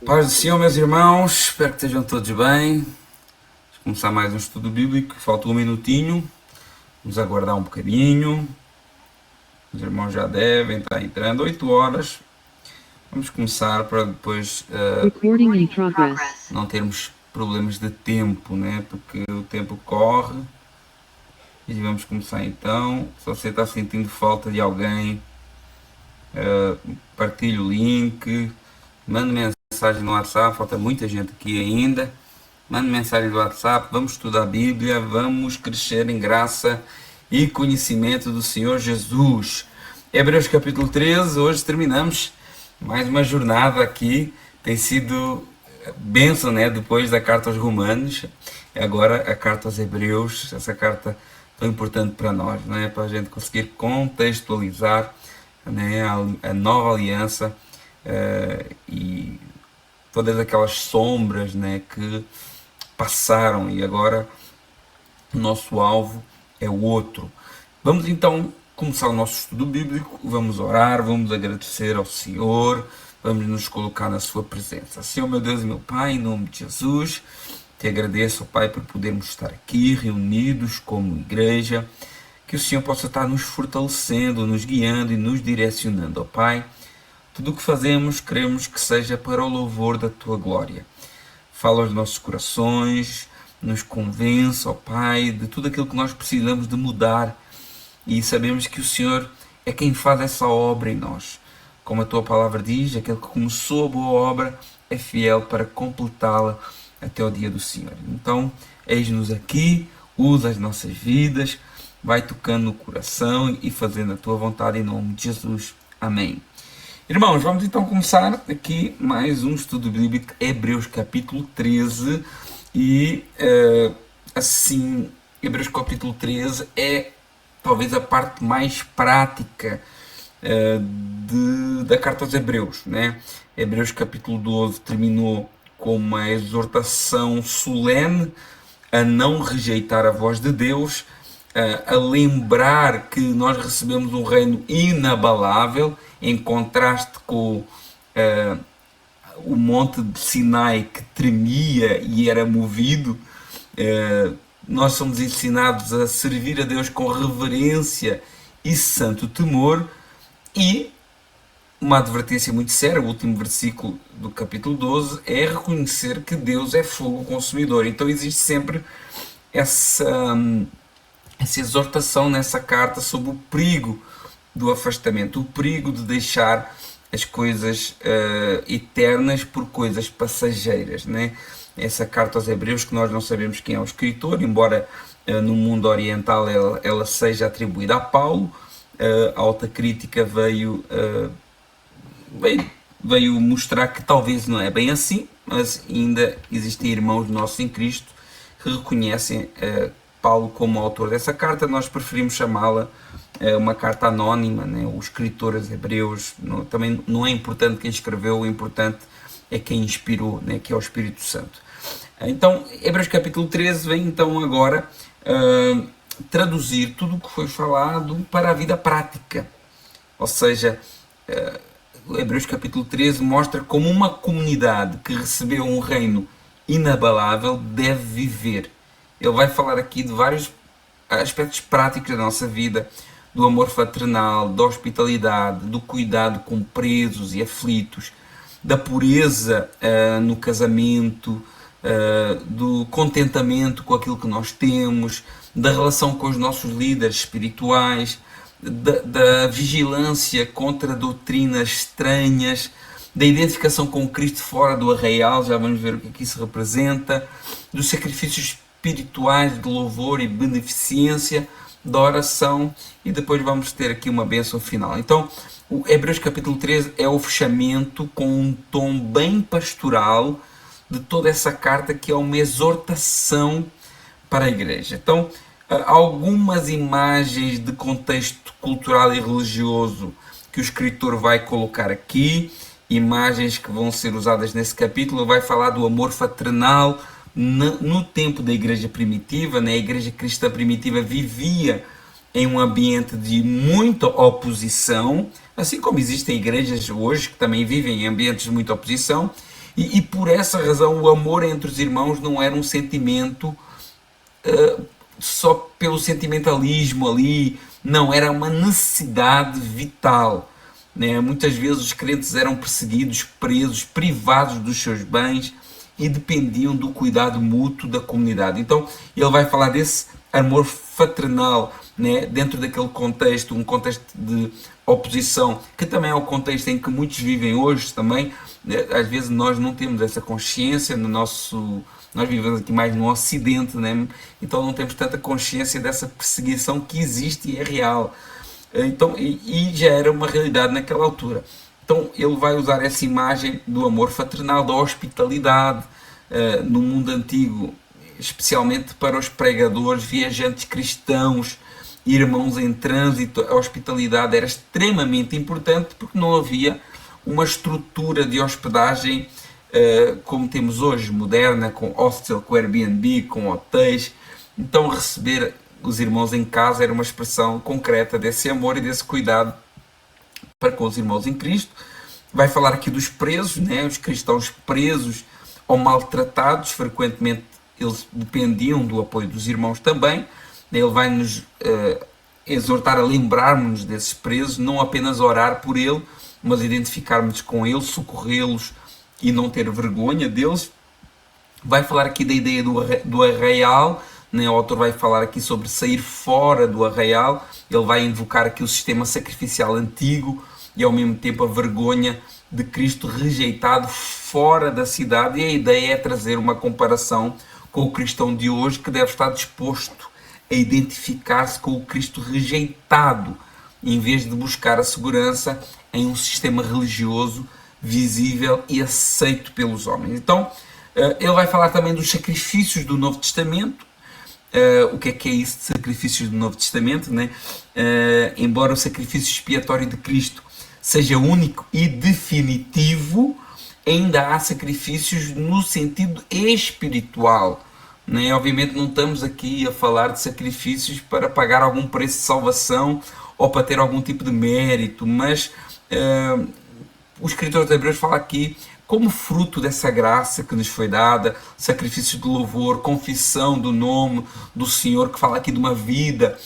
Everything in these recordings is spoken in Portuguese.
Paz do Senhor, meus irmãos, espero que estejam todos bem. Vamos começar mais um estudo bíblico, falta um minutinho, vamos aguardar um bocadinho. Os irmãos já devem estar entrando, 8 horas. Vamos começar para depois Recording in progress. não termos problemas de tempo, né? Porque o tempo corre. E vamos começar então. Se você está sentindo falta de alguém, partilhe o link, mande mensagem no WhatsApp, falta muita gente aqui ainda. Mande mensagem do WhatsApp, vamos estudar a Bíblia, vamos crescer em graça e conhecimento do Senhor Jesus. Hebreus capítulo 13, hoje terminamos mais uma jornada aqui, tem sido bênção, né? Depois da carta aos Romanos, agora a carta aos Hebreus, essa carta tão importante para nós, né? Para a gente conseguir contextualizar, né? A nova aliança e todas aquelas sombras, né? Que passaram e agora o nosso alvo é o outro. Vamos então começar o nosso estudo bíblico, vamos orar, vamos agradecer ao Senhor, vamos nos colocar na sua presença. Senhor, meu Deus e meu Pai, em nome de Jesus, te agradeço, ó Pai, por podermos estar aqui reunidos como igreja, que o Senhor possa estar nos fortalecendo, nos guiando e nos direcionando, ó Pai. Tudo o que fazemos, queremos que seja para o louvor da Tua glória. Fala aos nossos corações, nos convence, ó Pai, de tudo aquilo que nós precisamos de mudar e sabemos que o Senhor é quem faz essa obra em nós. Como a Tua palavra diz, aquele que começou a boa obra é fiel para completá-la até o dia do Senhor. Então, eis-nos aqui, usa as nossas vidas, vai tocando no coração e fazendo a Tua vontade em nome de Jesus. Amém. Irmãos, vamos então começar aqui mais um estudo bíblico, Hebreus capítulo 13, e assim, Hebreus capítulo 13 é talvez a parte mais prática da carta aos Hebreus, né? Hebreus capítulo 12 terminou com uma exortação solene a não rejeitar a voz de Deus, a lembrar que nós recebemos um reino inabalável, em contraste com o monte de Sinai que tremia e era movido. Nós somos ensinados a servir a Deus com reverência e santo temor, e uma advertência muito séria, o último versículo do capítulo 12, é reconhecer que Deus é fogo consumidor. Então existe sempre essa exortação nessa carta sobre o perigo do afastamento, o perigo de deixar as coisas eternas por coisas passageiras, né? Essa carta aos Hebreus, que nós não sabemos quem é o escritor, embora no mundo oriental ela seja atribuída a Paulo. A alta crítica veio mostrar que talvez não é bem assim, mas ainda existem irmãos nossos em Cristo que reconhecem Paulo como autor dessa carta. Nós preferimos chamá-la uma carta anónima, né? Os escritores hebreus, também não é importante quem escreveu, o importante é quem inspirou, né? Que é o Espírito Santo. Então, Hebreus capítulo 13 vem então agora traduzir tudo o que foi falado para a vida prática. Ou seja, Hebreus capítulo 13 mostra como uma comunidade que recebeu um reino inabalável deve viver. Ele vai falar aqui de vários aspectos práticos da nossa vida, do amor fraternal, da hospitalidade, do cuidado com presos e aflitos, da pureza no casamento, do contentamento com aquilo que nós temos, da relação com os nossos líderes espirituais, da vigilância contra doutrinas estranhas, da identificação com Cristo fora do arraial, já vamos ver o que isso representa, dos sacrifícios espirituais de louvor e beneficência, da oração, e depois vamos ter aqui uma bênção final. Então, o Hebreus capítulo 13 é o fechamento com um tom bem pastoral de toda essa carta, que é uma exortação para a igreja. Então, algumas imagens de contexto cultural e religioso que o escritor vai colocar aqui, imagens que vão ser usadas nesse capítulo. Vai falar do amor fraternal no tempo da igreja primitiva, né? A igreja cristã primitiva vivia em um ambiente de muita oposição, assim como existem igrejas hoje que também vivem em ambientes de muita oposição, E por essa razão o amor entre os irmãos não era um sentimento só pelo sentimentalismo ali, não, era uma necessidade vital. Né? Muitas vezes os crentes eram perseguidos, presos, privados dos seus bens e dependiam do cuidado mútuo da comunidade. Então ele vai falar desse amor fraternal, né? Dentro daquele contexto, um contexto de oposição, que também é o contexto em que muitos vivem hoje também. Às vezes nós não temos essa consciência no nosso... Nós vivemos aqui mais no Ocidente, né? Então não temos tanta consciência dessa perseguição que existe e é real. Então, e já era uma realidade naquela altura. Então ele vai usar essa imagem do amor fraternal, da hospitalidade, no mundo antigo, especialmente para os pregadores, viajantes cristãos, irmãos em trânsito. A hospitalidade era extremamente importante porque não havia uma estrutura de hospedagem como temos hoje, moderna, com hostel, com Airbnb, com hotéis. Então receber os irmãos em casa era uma expressão concreta desse amor e desse cuidado para com os irmãos em Cristo. Vai falar aqui dos presos, né? Os cristãos presos ou maltratados, frequentemente eles dependiam do apoio dos irmãos também. Ele vai nos exortar a lembrarmos desses presos, não apenas orar por ele, mas identificarmos com eles, socorrê-los e não ter vergonha deles. Vai falar aqui da ideia do arraial, né? O autor vai falar aqui sobre sair fora do arraial. Ele vai invocar aqui o sistema sacrificial antigo e ao mesmo tempo a vergonha de Cristo rejeitado fora da cidade. E a ideia é trazer uma comparação com o cristão de hoje, que deve estar disposto a identificar-se com o Cristo rejeitado, em vez de buscar a segurança em um sistema religioso visível e aceito pelos homens. Então ele vai falar também dos sacrifícios do Novo Testamento. O que é isso de sacrifícios do Novo Testamento, né? Embora o sacrifício expiatório de Cristo seja único e definitivo, ainda há sacrifícios no sentido espiritual, né? Obviamente não estamos aqui a falar de sacrifícios para pagar algum preço de salvação ou para ter algum tipo de mérito, mas o escritor de Hebreus fala aqui como fruto dessa graça que nos foi dada, sacrifício de louvor, confissão do nome do Senhor, que fala aqui de uma vida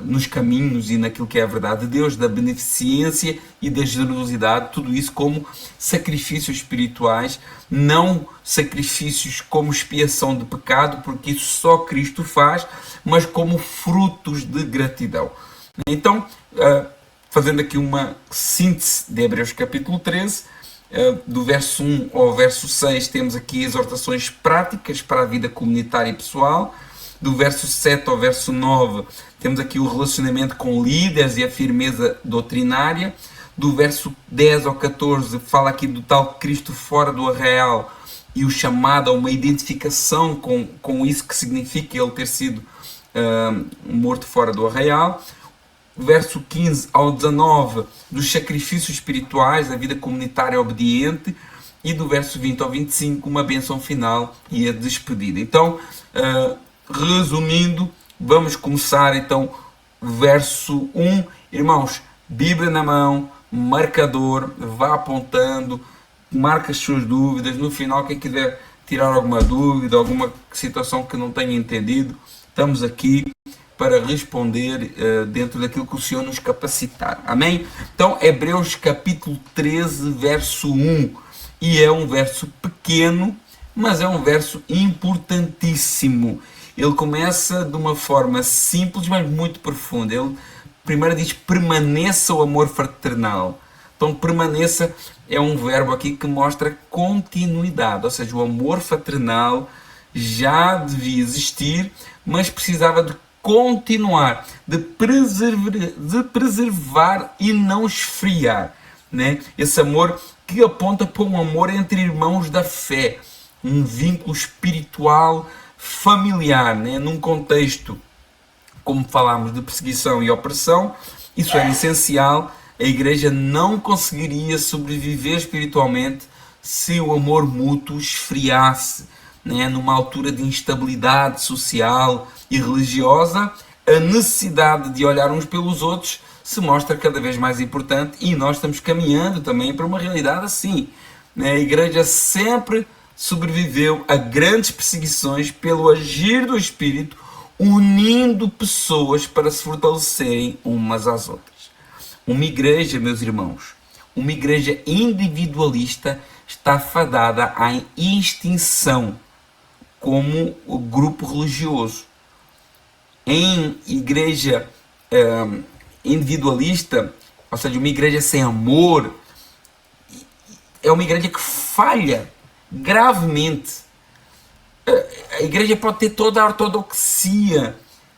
nos caminhos e naquilo que é a verdade de Deus, da beneficência e da generosidade, tudo isso como sacrifícios espirituais, não sacrifícios como expiação de pecado, porque isso só Cristo faz, mas como frutos de gratidão. Então, fazendo aqui uma síntese de Hebreus capítulo 13, do verso 1 ao verso 6 temos aqui exortações práticas para a vida comunitária e pessoal. Do verso 7 ao verso 9 temos aqui o relacionamento com líderes e a firmeza doutrinária. Do verso 10 ao 14 fala aqui do tal Cristo fora do arraial e o chamado a uma identificação com isso que significa ele ter sido morto fora do arraial. Verso 15 ao 19, dos sacrifícios espirituais, da vida comunitária obediente, e do verso 20 ao 25, uma bênção final e a despedida. Então, resumindo, vamos começar então verso 1. Irmãos, Bíblia na mão, marcador, vá apontando, marca as suas dúvidas. No final, quem quiser tirar alguma dúvida, alguma situação que não tenha entendido, estamos aqui para responder dentro daquilo que o Senhor nos capacitar. Amém? Então, Hebreus capítulo 13, verso 1. E é um verso pequeno, mas é um verso importantíssimo. Ele começa de uma forma simples, mas muito profunda. Ele primeiro diz: permaneça o amor fraternal. Então, permaneça é um verbo aqui que mostra continuidade, ou seja, o amor fraternal já devia existir, mas precisava de continuar, de preservar e não esfriar, né? Esse amor que aponta para um amor entre irmãos da fé, um vínculo espiritual familiar, né? Num contexto, como falámos, de perseguição e opressão, isso era essencial. A igreja não conseguiria sobreviver espiritualmente se o amor mútuo esfriasse, né? Numa altura de instabilidade social e religiosa, a necessidade de olhar uns pelos outros se mostra cada vez mais importante, e nós estamos caminhando também para uma realidade assim, né? A igreja sempre sobreviveu a grandes perseguições pelo agir do Espírito, unindo pessoas para se fortalecerem umas às outras. Uma igreja, meus irmãos, uma igreja individualista está fadada à extinção como o grupo religioso. Em igreja individualista, ou seja, uma igreja sem amor, é uma igreja que falha gravemente. A igreja pode ter toda a ortodoxia,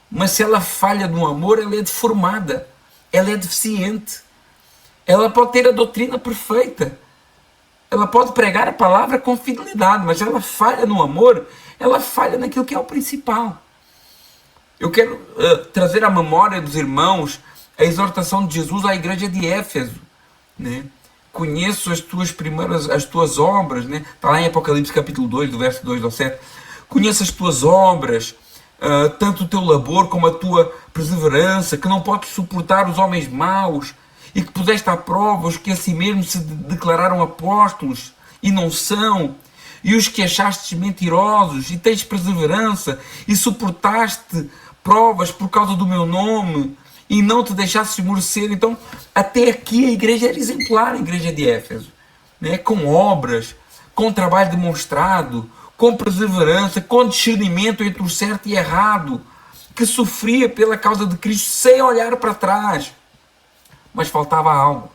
mas se ela falha no amor, ela é deformada, ela é deficiente. Ela pode ter a doutrina perfeita, ela pode pregar a palavra com fidelidade, mas ela falha no amor, ela falha naquilo que é o principal. Eu quero trazer à memória dos irmãos a exortação de Jesus à igreja de Éfeso, né? Conheço as tuas obras, né? Está lá em Apocalipse capítulo 2, do verso 2 ao 7. Conheço as tuas obras, tanto o teu labor como a tua perseverança, que não podes suportar os homens maus, e que puseste à prova os que a si mesmos se declararam apóstolos e não são, e os que achaste mentirosos, e tens perseverança, e suportaste provas por causa do meu nome, e não te deixaste esmorecer. Então, até aqui a igreja era exemplar, a igreja de Éfeso, né? Com obras, com trabalho demonstrado, com perseverança, com discernimento entre o certo e errado, que sofria pela causa de Cristo sem olhar para trás. Mas faltava algo.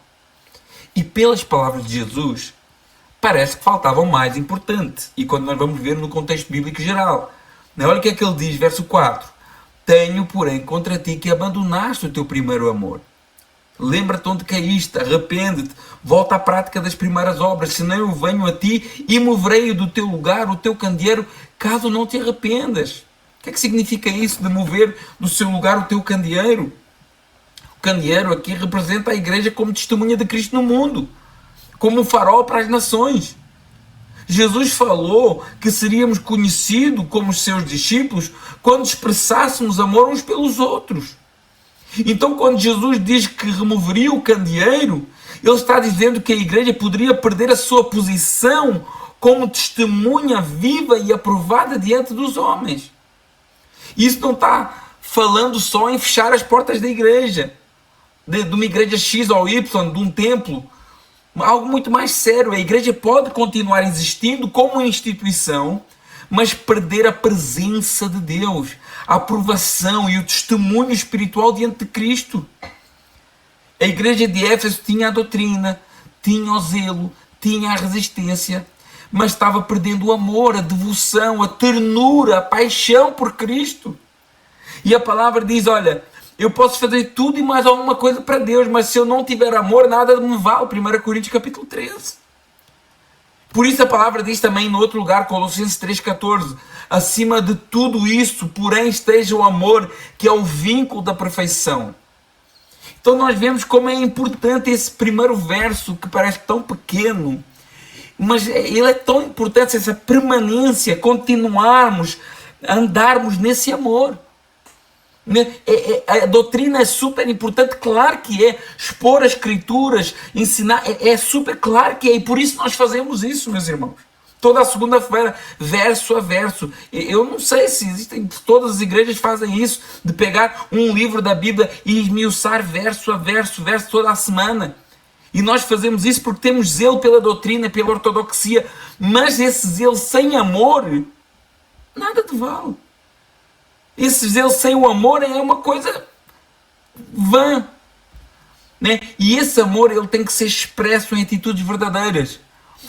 E pelas palavras de Jesus, parece que faltava o mais importante. E quando nós vamos ver no contexto bíblico geral, olha o que é que ele diz, verso 4. Tenho, porém, contra ti que abandonaste o teu primeiro amor. Lembra-te onde caíste, arrepende-te, volta à prática das primeiras obras, senão eu venho a ti e moverei do teu lugar o teu candeeiro, caso não te arrependas. O que é que significa isso de mover do seu lugar o teu candeeiro? O candeeiro aqui representa a igreja como testemunha de Cristo no mundo, como um farol para as nações. Jesus falou que seríamos conhecidos como os seus discípulos quando expressássemos amor uns pelos outros. Então, quando Jesus diz que removeria o candeeiro, ele está dizendo que a igreja poderia perder a sua posição como testemunha viva e aprovada diante dos homens. Isso não está falando só em fechar as portas da igreja, de uma igreja X ou Y, de um templo. Algo muito mais sério. A igreja pode continuar existindo como instituição, mas perder a presença de Deus, a aprovação e o testemunho espiritual diante de Cristo. A igreja de Éfeso tinha a doutrina, tinha o zelo, tinha a resistência, mas estava perdendo o amor, a devoção, a ternura, a paixão por Cristo. E a palavra diz, olha, eu posso fazer tudo e mais alguma coisa para Deus, mas se eu não tiver amor, nada me vale. 1 Coríntios capítulo 13. Por isso a palavra diz também em outro lugar, Colossenses 3,14, acima de tudo isso, porém, esteja o amor, que é o vínculo da perfeição. Então nós vemos como é importante esse primeiro verso, que parece tão pequeno, mas ele é tão importante, essa permanência, continuarmos, andarmos nesse amor. A doutrina é super importante, claro que é. Expor as escrituras, ensinar, é super claro que é. E por isso nós fazemos isso, meus irmãos. Toda a segunda-feira, verso a verso. Eu não sei se existem, todas as igrejas fazem isso, de pegar um livro da Bíblia e esmiuçar verso a verso, toda a semana. E nós fazemos isso porque temos zelo pela doutrina, pela ortodoxia. Mas esse zelo sem amor, nada te vale. Esse zelo sem o amor é uma coisa vã, né? E esse amor ele tem que ser expresso em atitudes verdadeiras.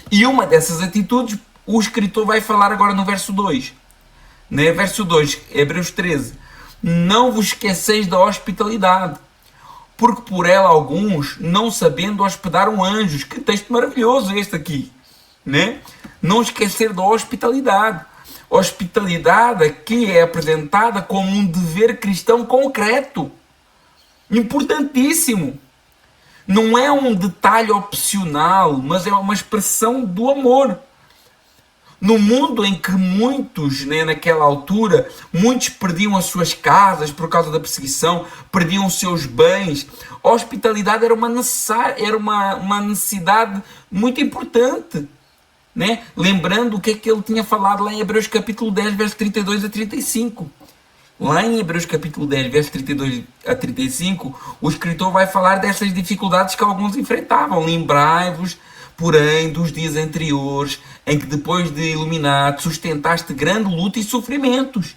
E uma dessas atitudes o escritor vai falar agora no verso 2. Né? Verso 2, Hebreus 13. Não vos esqueceis da hospitalidade, porque por ela alguns, não sabendo, hospedaram anjos. Que texto maravilhoso este aqui, né? Não esquecer da hospitalidade. Hospitalidade aqui é apresentada como um dever cristão concreto, importantíssimo. Não é um detalhe opcional, mas é uma expressão do amor. No mundo em que muitos, né, naquela altura, muitos perdiam as suas casas por causa da perseguição, perdiam os seus bens, a hospitalidade era uma necessidade muito importante. né? Lembrando o que é que ele tinha falado lá em Hebreus capítulo 10, verso 32 a 35. Lá em Hebreus capítulo 10, verso 32 a 35, o escritor vai falar dessas dificuldades que alguns enfrentavam. Lembrai-vos, porém, dos dias anteriores, em que depois de iluminado, sustentaste grande luta e sofrimentos,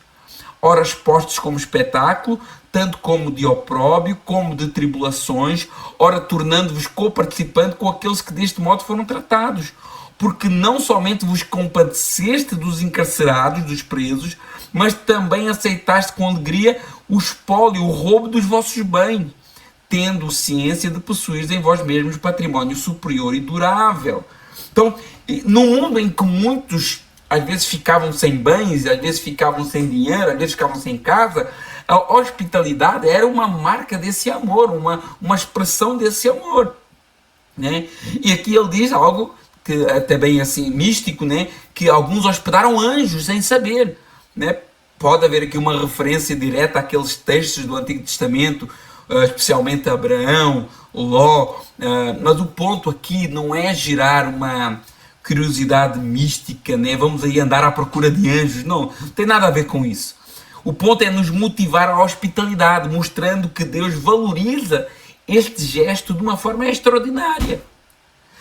ora expostos como espetáculo, tanto como de opróbio, como de tribulações, ora tornando-vos coparticipante com aqueles que deste modo foram tratados. Porque não somente vos compadeceste dos encarcerados, dos presos, mas também aceitaste com alegria o espólio, o roubo dos vossos bens, tendo ciência de possuires em vós mesmos património superior e durável. Então, no mundo em que muitos às vezes ficavam sem bens, às vezes ficavam sem dinheiro, às vezes ficavam sem casa, a hospitalidade era uma marca desse amor, uma expressão desse amor, né? E aqui ele diz algo que até bem assim místico, né? Que alguns hospedaram anjos sem saber, né? Pode haver aqui uma referência direta àqueles textos do Antigo Testamento, especialmente Abraão, Ló, mas o ponto aqui não é gerar uma curiosidade mística, né? Vamos aí andar à procura de anjos, não tem nada a ver com isso. O ponto é nos motivar à hospitalidade, mostrando que Deus valoriza este gesto de uma forma extraordinária.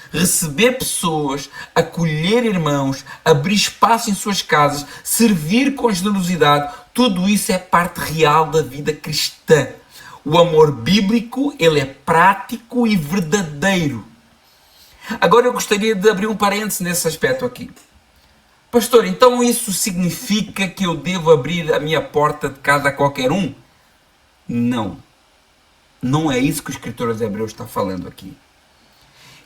Receber pessoas, acolher irmãos, abrir espaço em suas casas, servir com generosidade, tudo isso é parte real da vida cristã. O amor bíblico, ele é prático e verdadeiro. Agora eu gostaria de abrir um parênteses nesse aspecto aqui. Pastor, então isso significa que eu devo abrir a minha porta de casa a qualquer um? Não. Não é isso que o escritor de Hebreus está falando aqui.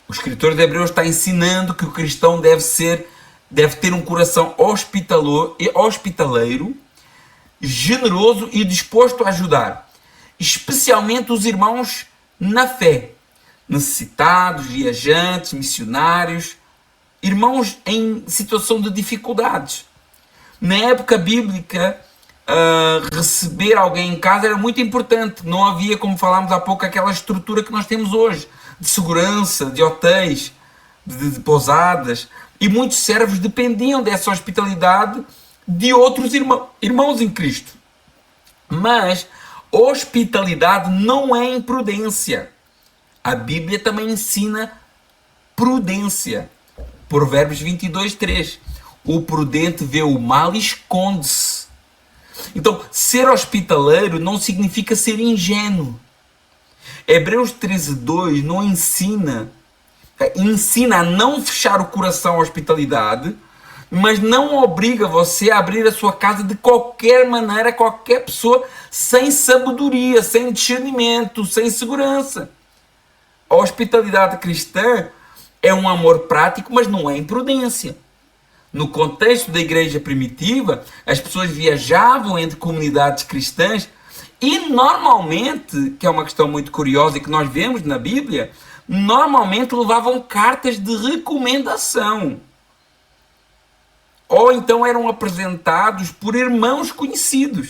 O escritor de Hebreus está ensinando que o cristão deve ter um coração hospitaleiro, generoso e disposto a ajudar, especialmente os irmãos na fé, necessitados, viajantes, missionários, irmãos em situação de dificuldades. Na época bíblica, receber alguém em casa era muito importante. Não havia, como falámos há pouco, aquela estrutura que nós temos hoje, de segurança, de hotéis, de pousadas, e muitos servos dependiam dessa hospitalidade de outros irmãos em Cristo. Mas hospitalidade não é imprudência. A Bíblia também ensina prudência. Provérbios 22, 3. O prudente vê o mal e esconde-se. Então, ser hospitaleiro não significa ser ingênuo. Hebreus 13, 2 não ensina a não fechar o coração à hospitalidade, mas não obriga você a abrir a sua casa de qualquer maneira a qualquer pessoa, sem sabedoria, sem discernimento, sem segurança. A hospitalidade cristã é um amor prático, mas não é imprudência. No contexto da igreja primitiva, as pessoas viajavam entre comunidades cristãs e normalmente, que é uma questão muito curiosa e que nós vemos na Bíblia, normalmente levavam cartas de recomendação. Ou então eram apresentados por irmãos conhecidos.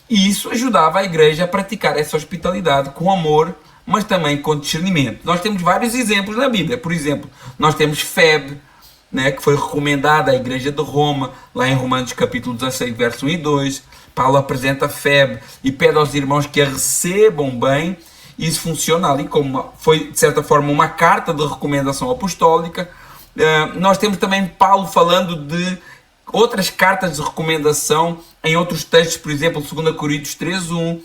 E isso ajudava a igreja a praticar essa hospitalidade com amor, mas também com discernimento. Nós temos vários exemplos na Bíblia. Por exemplo, nós temos Febe, né, que foi recomendada à igreja de Roma, lá em Romanos capítulo 16, verso 1 e 2. Paulo apresenta Febe e pede aos irmãos que a recebam bem. Isso funciona ali como foi, de certa forma, uma carta de recomendação apostólica. Nós temos também Paulo falando de outras cartas de recomendação em outros textos, por exemplo, 2 Coríntios 3:1.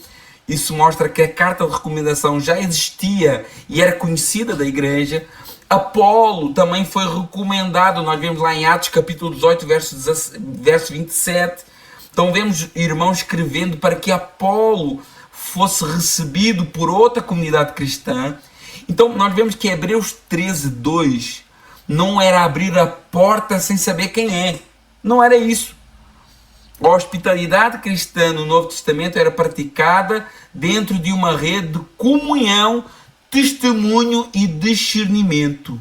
Isso mostra que a carta de recomendação já existia e era conhecida da igreja. Apolo também foi recomendado, nós vemos lá em Atos capítulo 18, verso 27. Então vemos irmãos escrevendo para que Apolo fosse recebido por outra comunidade cristã. Então nós vemos que Hebreus 13:2 não era abrir a porta sem saber quem é. Não era isso. A hospitalidade cristã no Novo Testamento era praticada dentro de uma rede de comunhão, testemunho e discernimento.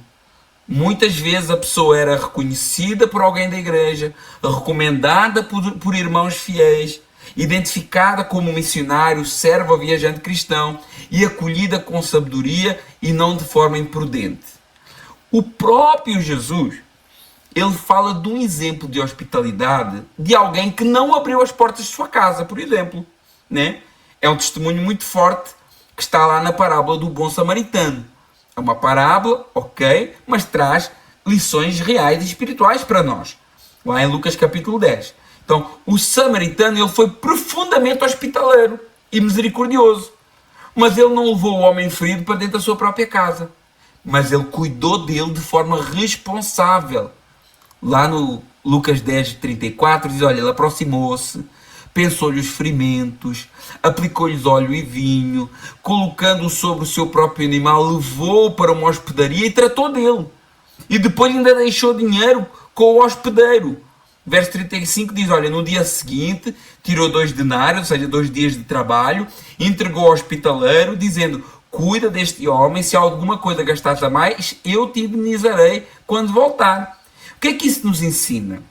Muitas vezes a pessoa era reconhecida por alguém da igreja, recomendada por irmãos fiéis, identificada como missionário, servo ou viajante cristão e acolhida com sabedoria e não de forma imprudente. O próprio Jesus, ele fala de um exemplo de hospitalidade de alguém que não abriu as portas de sua casa, por exemplo, né? É um testemunho muito forte que está lá na parábola do bom samaritano. É uma parábola, ok, mas traz lições reais e espirituais para nós, lá em Lucas capítulo 10. Então, o samaritano, ele foi profundamente hospitaleiro e misericordioso, mas ele não levou o homem ferido para dentro da sua própria casa, mas ele cuidou dele de forma responsável. Lá no Lucas 10, 34, diz, olha, ele aproximou-se, pensou-lhe os ferimentos, aplicou-lhes óleo e vinho, colocando-o sobre o seu próprio animal, levou-o para uma hospedaria e tratou dele. E depois ainda deixou dinheiro com o hospedeiro. Verso 35 diz, olha, no dia seguinte, tirou 2 denários, ou seja, 2 dias de trabalho, entregou ao hospitaleiro, dizendo, cuida deste homem, se alguma coisa gastaste a mais, eu te indenizarei quando voltar. O que é que isso nos ensina?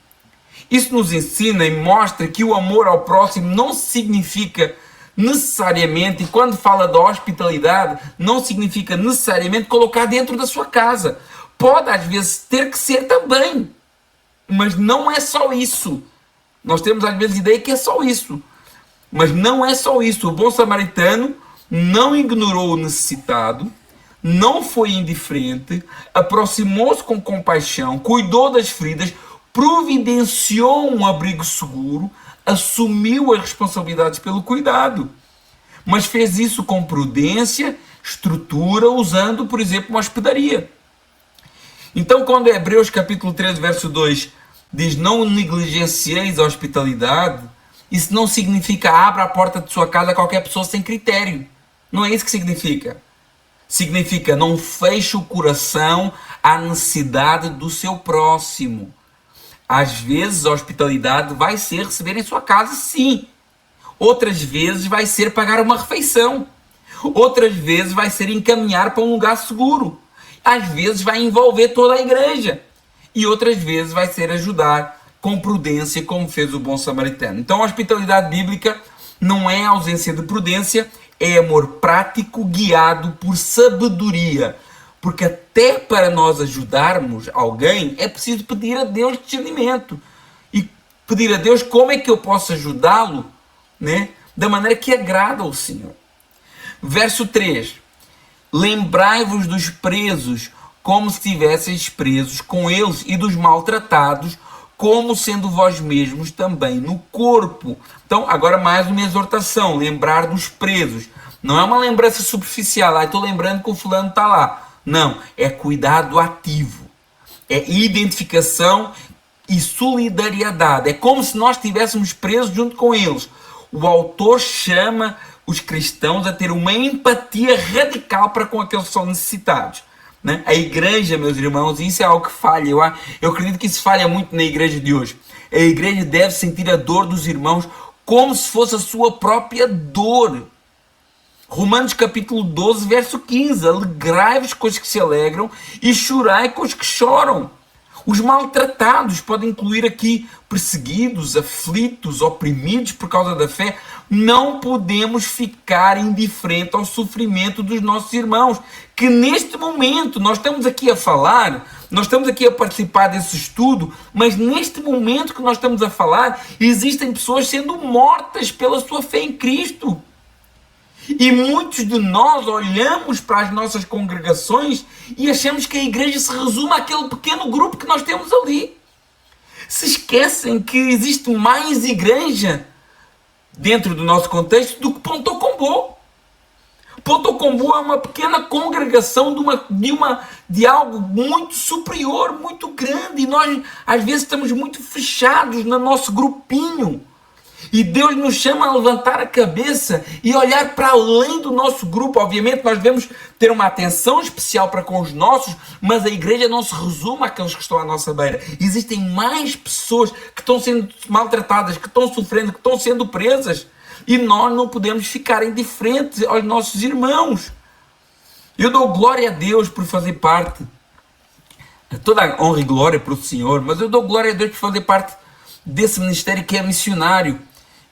Isso nos ensina e mostra que o amor ao próximo não significa necessariamente, e quando fala da hospitalidade, não significa necessariamente colocar dentro da sua casa. Pode às vezes ter que ser também, mas não é só isso. Nós temos às vezes a ideia que é só isso, mas não é só isso. O bom samaritano não ignorou o necessitado, não foi indiferente, aproximou-se com compaixão, cuidou das feridas, providenciou um abrigo seguro, assumiu as responsabilidades pelo cuidado, mas fez isso com prudência, estrutura, usando, por exemplo, uma hospedaria. Então, quando Hebreus capítulo 13, verso 2 diz, não negligencieis a hospitalidade, isso não significa abra a porta de sua casa a qualquer pessoa sem critério. Não é isso que significa. Significa não feche o coração à necessidade do seu próximo. Às vezes a hospitalidade vai ser receber em sua casa, sim. Outras vezes vai ser pagar uma refeição. Outras vezes vai ser encaminhar para um lugar seguro. Às vezes vai envolver toda a igreja. E outras vezes vai ser ajudar com prudência, como fez o bom samaritano. Então a hospitalidade bíblica não é ausência de prudência, é amor prático guiado por sabedoria. Porque até para nós ajudarmos alguém, é preciso pedir a Deus discernimento. E pedir a Deus como é que eu posso ajudá-lo, né? Da maneira que agrada ao Senhor. Verso 3. Lembrai-vos dos presos, como se estivesseis presos com eles, e dos maltratados, como sendo vós mesmos também no corpo. Então, agora mais uma exortação, lembrar dos presos. Não é uma lembrança superficial, estou lembrando que o fulano está lá. Não, é cuidado ativo, é identificação e solidariedade. É como se nós estivéssemos presos junto com eles. O autor chama os cristãos a ter uma empatia radical para com aqueles que são necessitados, né? A igreja, meus irmãos, isso é algo que falha. Eu acredito que isso falha muito na igreja de hoje. A igreja deve sentir a dor dos irmãos como se fosse a sua própria dor. Romanos capítulo 12, verso 15. Alegrai-vos com os que se alegram e chorai com os que choram. Os maltratados podem incluir aqui perseguidos, aflitos, oprimidos por causa da fé. Não podemos ficar indiferentes ao sofrimento dos nossos irmãos, que neste momento nós estamos aqui a falar, nós estamos aqui a participar desse estudo, mas neste momento que nós estamos a falar, existem pessoas sendo mortas pela sua fé em Cristo. E muitos de nós olhamos para as nossas congregações e achamos que a igreja se resume àquele pequeno grupo que nós temos ali. Se esquecem que existe mais igreja dentro do nosso contexto do que Ponto Combo. Ponto Combo é uma pequena congregação de algo muito superior, muito grande. E nós, às vezes, estamos muito fechados no nosso grupinho. E Deus nos chama a levantar a cabeça e olhar para além do nosso grupo. Obviamente nós devemos ter uma atenção especial para com os nossos, mas a igreja não se resume àqueles que estão à nossa beira. Existem mais pessoas que estão sendo maltratadas, que estão sofrendo, que estão sendo presas. E nós não podemos ficar indiferentes aos nossos irmãos. Eu dou glória a Deus por fazer parte, toda a honra e glória para o Senhor, mas eu dou glória a Deus por fazer parte desse ministério que é missionário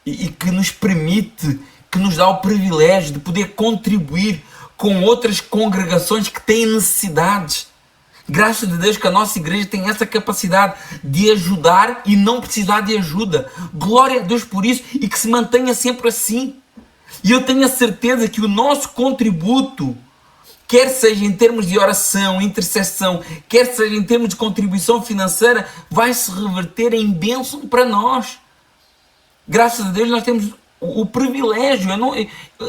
e que nos permite, que nos dá o privilégio de poder contribuir com outras congregações que têm necessidades. Graças a Deus que a nossa igreja tem essa capacidade de ajudar e não precisar de ajuda. Glória a Deus por isso e que se mantenha sempre assim. E eu tenho a certeza que o nosso contributo, quer seja em termos de oração, intercessão, quer seja em termos de contribuição financeira, vai se reverter em bênção para nós. Graças a Deus nós temos o privilégio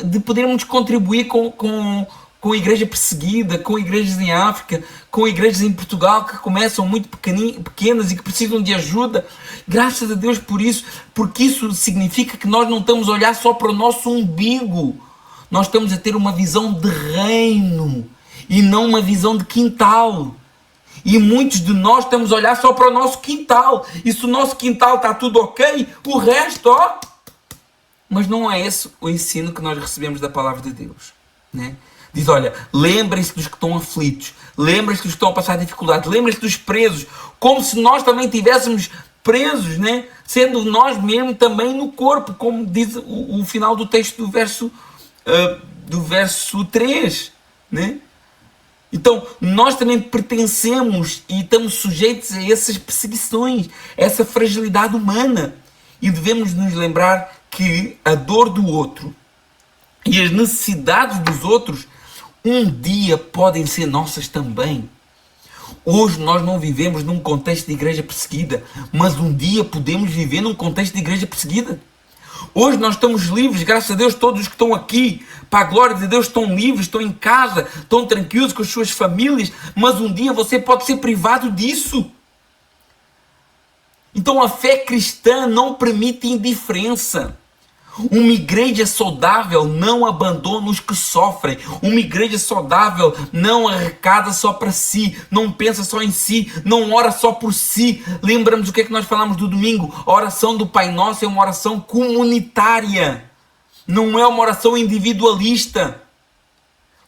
de podermos contribuir com a igreja perseguida, com igrejas em África, com igrejas em Portugal que começam muito pequenas e que precisam de ajuda. Graças a Deus por isso, porque isso significa que nós não estamos a olhar só para o nosso umbigo. Nós estamos a ter uma visão de reino e não uma visão de quintal. E muitos de nós estamos a olhar só para o nosso quintal. E se o nosso quintal está tudo ok, o resto, ó. Mas não é esse o ensino que nós recebemos da palavra de Deus, né? Diz, olha, lembrem-se dos que estão aflitos, lembrem-se dos que estão a passar dificuldades, lembrem-se dos presos, como se nós também tivéssemos presos, né? Sendo nós mesmos também no corpo, como diz o final do texto do verso 3, né? Então, nós também pertencemos e estamos sujeitos a essas perseguições, a essa fragilidade humana. E devemos nos lembrar que a dor do outro e as necessidades dos outros um dia podem ser nossas também. Hoje nós não vivemos num contexto de igreja perseguida, mas um dia podemos viver num contexto de igreja perseguida. Hoje nós estamos livres, graças a Deus, todos os que estão aqui, para a glória de Deus, estão livres, estão em casa, estão tranquilos com as suas famílias, mas um dia você pode ser privado disso. Então a fé cristã não permite indiferença. Uma igreja saudável não abandona os que sofrem. Uma igreja saudável não arrecada só para si, não pensa só em si, não ora só por si. Lembramos o que é que nós falamos do domingo? A oração do Pai Nosso é uma oração comunitária, não é uma oração individualista.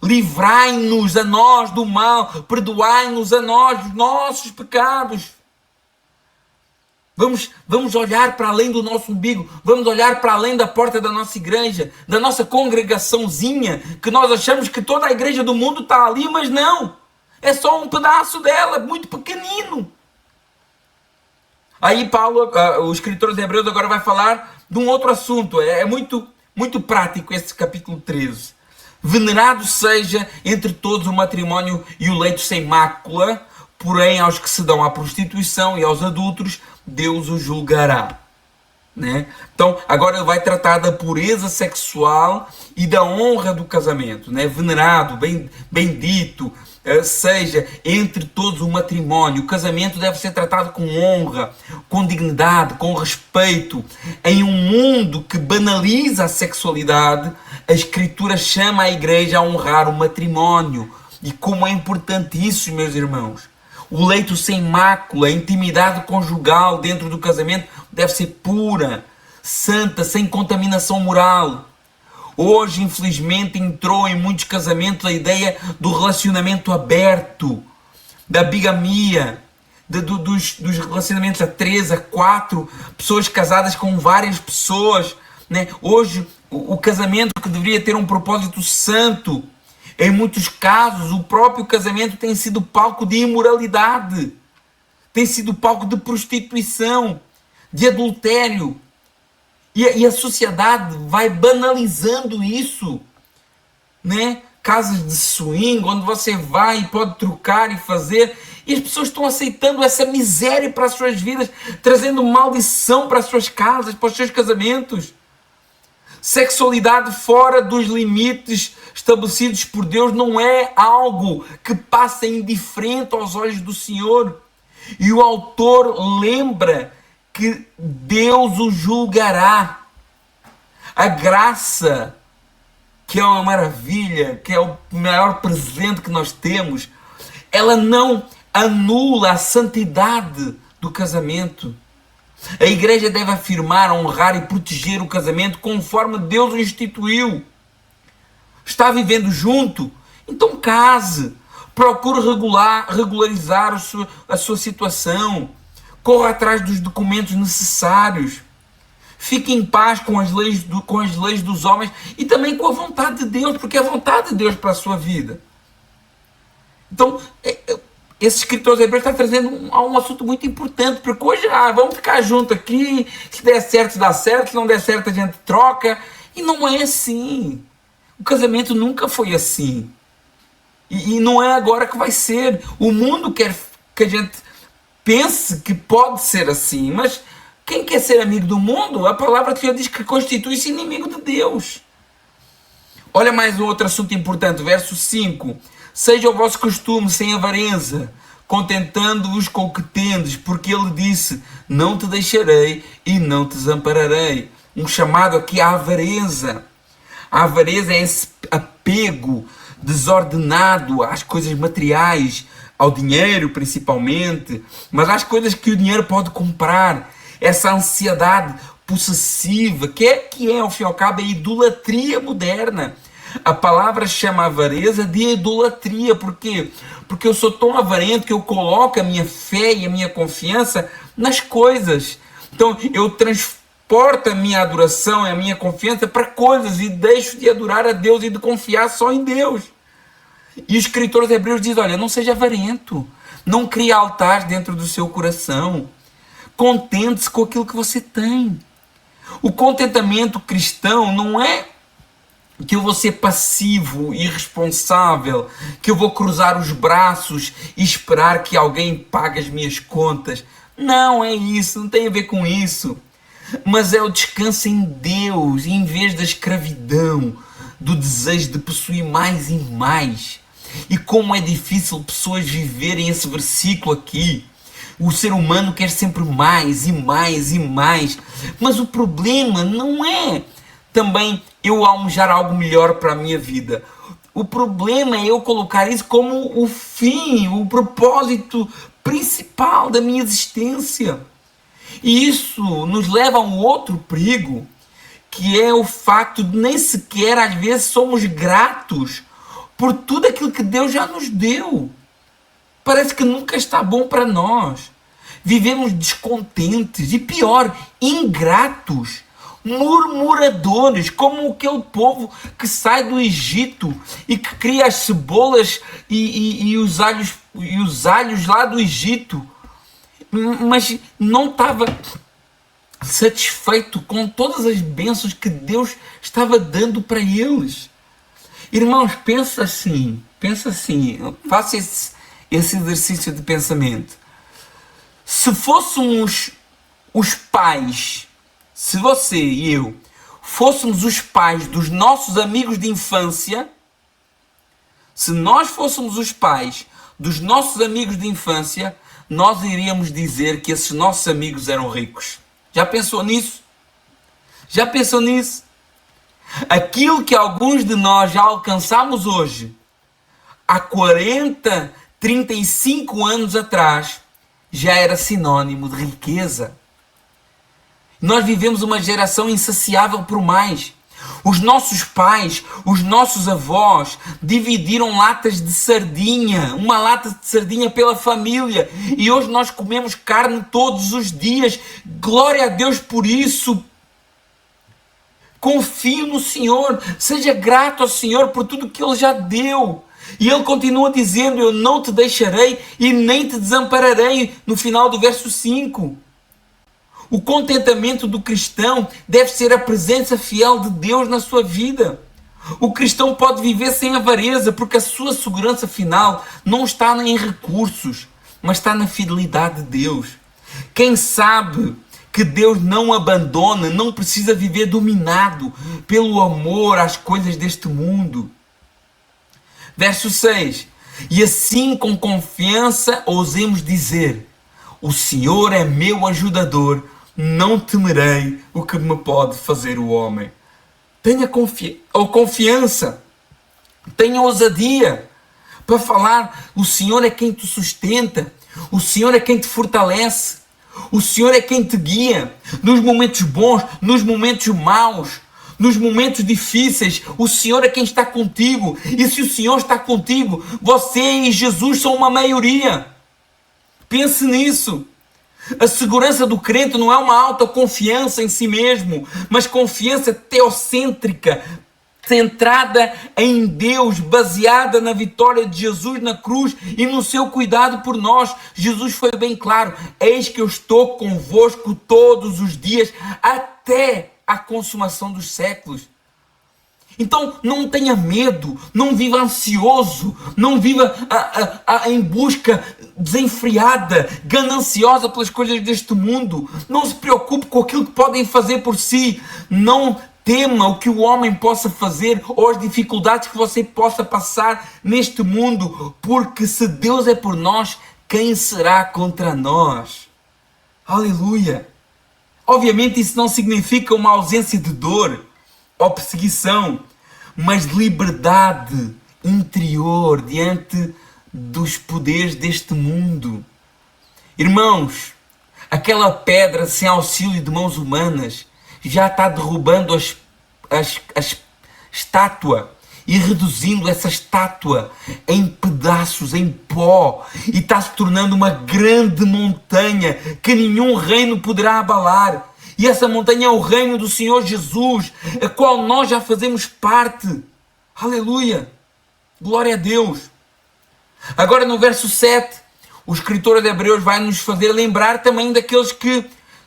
Livrai-nos a nós do mal, perdoai-nos a nós dos nossos pecados. Vamos olhar para além do nosso umbigo, vamos olhar para além da porta da nossa igreja, da nossa congregaçãozinha, que nós achamos que toda a igreja do mundo está ali, mas não, é só um pedaço dela, muito pequenino. Aí Paulo, o escritor de Hebreus, agora vai falar de um outro assunto, é muito, muito prático esse capítulo 13. Venerado seja entre todos o matrimônio e o leito sem mácula, porém aos que se dão à prostituição e aos adúlteros, Deus o julgará, né? Então, agora ele vai tratar da pureza sexual e da honra do casamento, né? Venerado, bendito, seja entre todos o matrimônio. O casamento deve ser tratado com honra, com dignidade, com respeito. Em um mundo que banaliza a sexualidade, a Escritura chama a igreja a honrar o matrimônio. E como é importante isso, meus irmãos. O leito sem mácula, a intimidade conjugal dentro do casamento deve ser pura, santa, sem contaminação moral. Hoje, infelizmente, entrou em muitos casamentos a ideia do relacionamento aberto, da bigamia, dos relacionamentos a 3, a 4, pessoas casadas com várias pessoas, né? Hoje, o casamento que deveria ter um propósito santo, em muitos casos, o próprio casamento tem sido palco de imoralidade, tem sido palco de prostituição, de adultério. E a sociedade vai banalizando isso, né? Casas de swing, onde você vai e pode trocar e fazer, e as pessoas estão aceitando essa miséria para as suas vidas, trazendo maldição para as suas casas, para os seus casamentos. Sexualidade fora dos limites estabelecidos por Deus não é algo que passa indiferente aos olhos do Senhor. E o autor lembra que Deus o julgará. A graça, que é uma maravilha, que é o maior presente que nós temos, ela não anula a santidade do casamento. A igreja deve afirmar, honrar e proteger o casamento conforme Deus o instituiu. Está vivendo junto? Então case. Procure regularizar a sua situação. Corra atrás dos documentos necessários. Fique em paz com as leis dos homens e também com a vontade de Deus, porque é a vontade de Deus para a sua vida. Então, esse escritor hebreus está trazendo um assunto muito importante, porque hoje vamos ficar junto aqui, se der certo dá certo, se não der certo a gente troca, e não é assim. O casamento nunca foi assim, e não é agora que vai ser. O mundo quer que a gente pense que pode ser assim, mas quem quer ser amigo do mundo, a palavra de Deus diz que constitui-se inimigo de Deus. Olha mais um outro assunto importante, verso 5. Seja o vosso costume sem avareza, contentando-vos com o que tendes, porque ele disse, não te deixarei e não te desampararei. Um chamado aqui à avareza. A avareza é esse apego desordenado às coisas materiais, ao dinheiro principalmente, mas às coisas que o dinheiro pode comprar. Essa ansiedade possessiva, que é ao fim e ao cabo, a idolatria moderna. A palavra chama a avareza de idolatria. Por quê? Porque eu sou tão avarento que eu coloco a minha fé e a minha confiança nas coisas. Então eu transporto a minha adoração e a minha confiança para coisas e deixo de adorar a Deus e de confiar só em Deus. E os escritores hebreus dizem, olha, não seja avarento, não crie altares dentro do seu coração, contente-se com aquilo que você tem. O contentamento cristão não é que eu vou ser passivo, irresponsável, que eu vou cruzar os braços e esperar que alguém pague as minhas contas. Não é isso, não tem a ver com isso. Mas é o descanso em Deus, em vez da escravidão, do desejo de possuir mais e mais. E como é difícil pessoas viverem esse versículo aqui. O ser humano quer sempre mais e mais e mais. Mas o problema não é também eu almejar algo melhor para a minha vida. O problema é eu colocar isso como o fim, o propósito principal da minha existência. E isso nos leva a um outro perigo, que é o facto de nem sequer às vezes somos gratos por tudo aquilo que Deus já nos deu. Parece que nunca está bom para nós. Vivemos descontentes e pior, ingratos, murmuradores, como aquele povo que sai do Egito e que cria as cebolas e os alhos lá do Egito, mas não estava satisfeito com todas as bênçãos que Deus estava dando para eles. Irmãos, pensa assim, faça esse exercício de pensamento. Se fôssemos os pais, se você e eu fôssemos os pais dos nossos amigos de infância, se nós fôssemos os pais dos nossos amigos de infância, nós iríamos dizer que esses nossos amigos eram ricos. Já pensou nisso? Já pensou nisso? Aquilo que alguns de nós já alcançamos hoje, há 40, 35 anos atrás, já era sinônimo de riqueza. Nós vivemos uma geração insaciável por mais. Os nossos pais, os nossos avós dividiram latas de sardinha, uma lata de sardinha pela família, e hoje nós comemos carne todos os dias. Glória a Deus por isso. Confie no Senhor, seja grato ao Senhor por tudo que Ele já deu. E Ele continua dizendo, eu não te deixarei e nem te desampararei, no final do verso 5. O contentamento do cristão deve ser a presença fiel de Deus na sua vida. O cristão pode viver sem avareza, porque a sua segurança final não está em recursos, mas está na fidelidade de Deus. Quem sabe que Deus não abandona, não precisa viver dominado pelo amor às coisas deste mundo. Verso 6. E assim com confiança ousemos dizer, o Senhor é meu ajudador, não temerei o que me pode fazer o homem. Tenha confiança, tenha ousadia para falar, o Senhor é quem te sustenta, o Senhor é quem te fortalece, o Senhor é quem te guia, nos momentos bons, nos momentos maus, nos momentos difíceis, o Senhor é quem está contigo, e se o Senhor está contigo, você e Jesus são uma maioria. Pense nisso. A segurança do crente não é uma autoconfiança em si mesmo, mas confiança teocêntrica, centrada em Deus, baseada na vitória de Jesus na cruz e no seu cuidado por nós. Jesus foi bem claro: eis que eu estou convosco todos os dias, até a consumação dos séculos. Então não tenha medo, não viva ansioso, não viva em busca desenfreada, gananciosa pelas coisas deste mundo. Não se preocupe com aquilo que podem fazer por si. Não tema o que o homem possa fazer ou as dificuldades que você possa passar neste mundo, porque se Deus é por nós, quem será contra nós? Aleluia! Obviamente isso não significa uma ausência de dor ou perseguição, mas liberdade interior diante dos poderes deste mundo. Irmãos, aquela pedra sem auxílio de mãos humanas já está derrubando a estátua e reduzindo essa estátua em pedaços, em pó, e está se tornando uma grande montanha que nenhum reino poderá abalar. E essa montanha é o reino do Senhor Jesus, a qual nós já fazemos parte. Aleluia! Glória a Deus! Agora no verso 7, o escritor de Hebreus vai nos fazer lembrar também daqueles que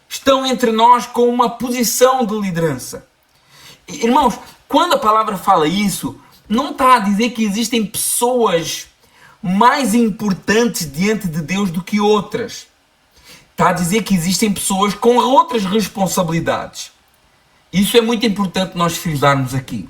estão entre nós com uma posição de liderança. Irmãos, quando a palavra fala isso, não está a dizer que existem pessoas mais importantes diante de Deus do que outras. Está a dizer que existem pessoas com outras responsabilidades. Isso é muito importante nós frisarmos aqui.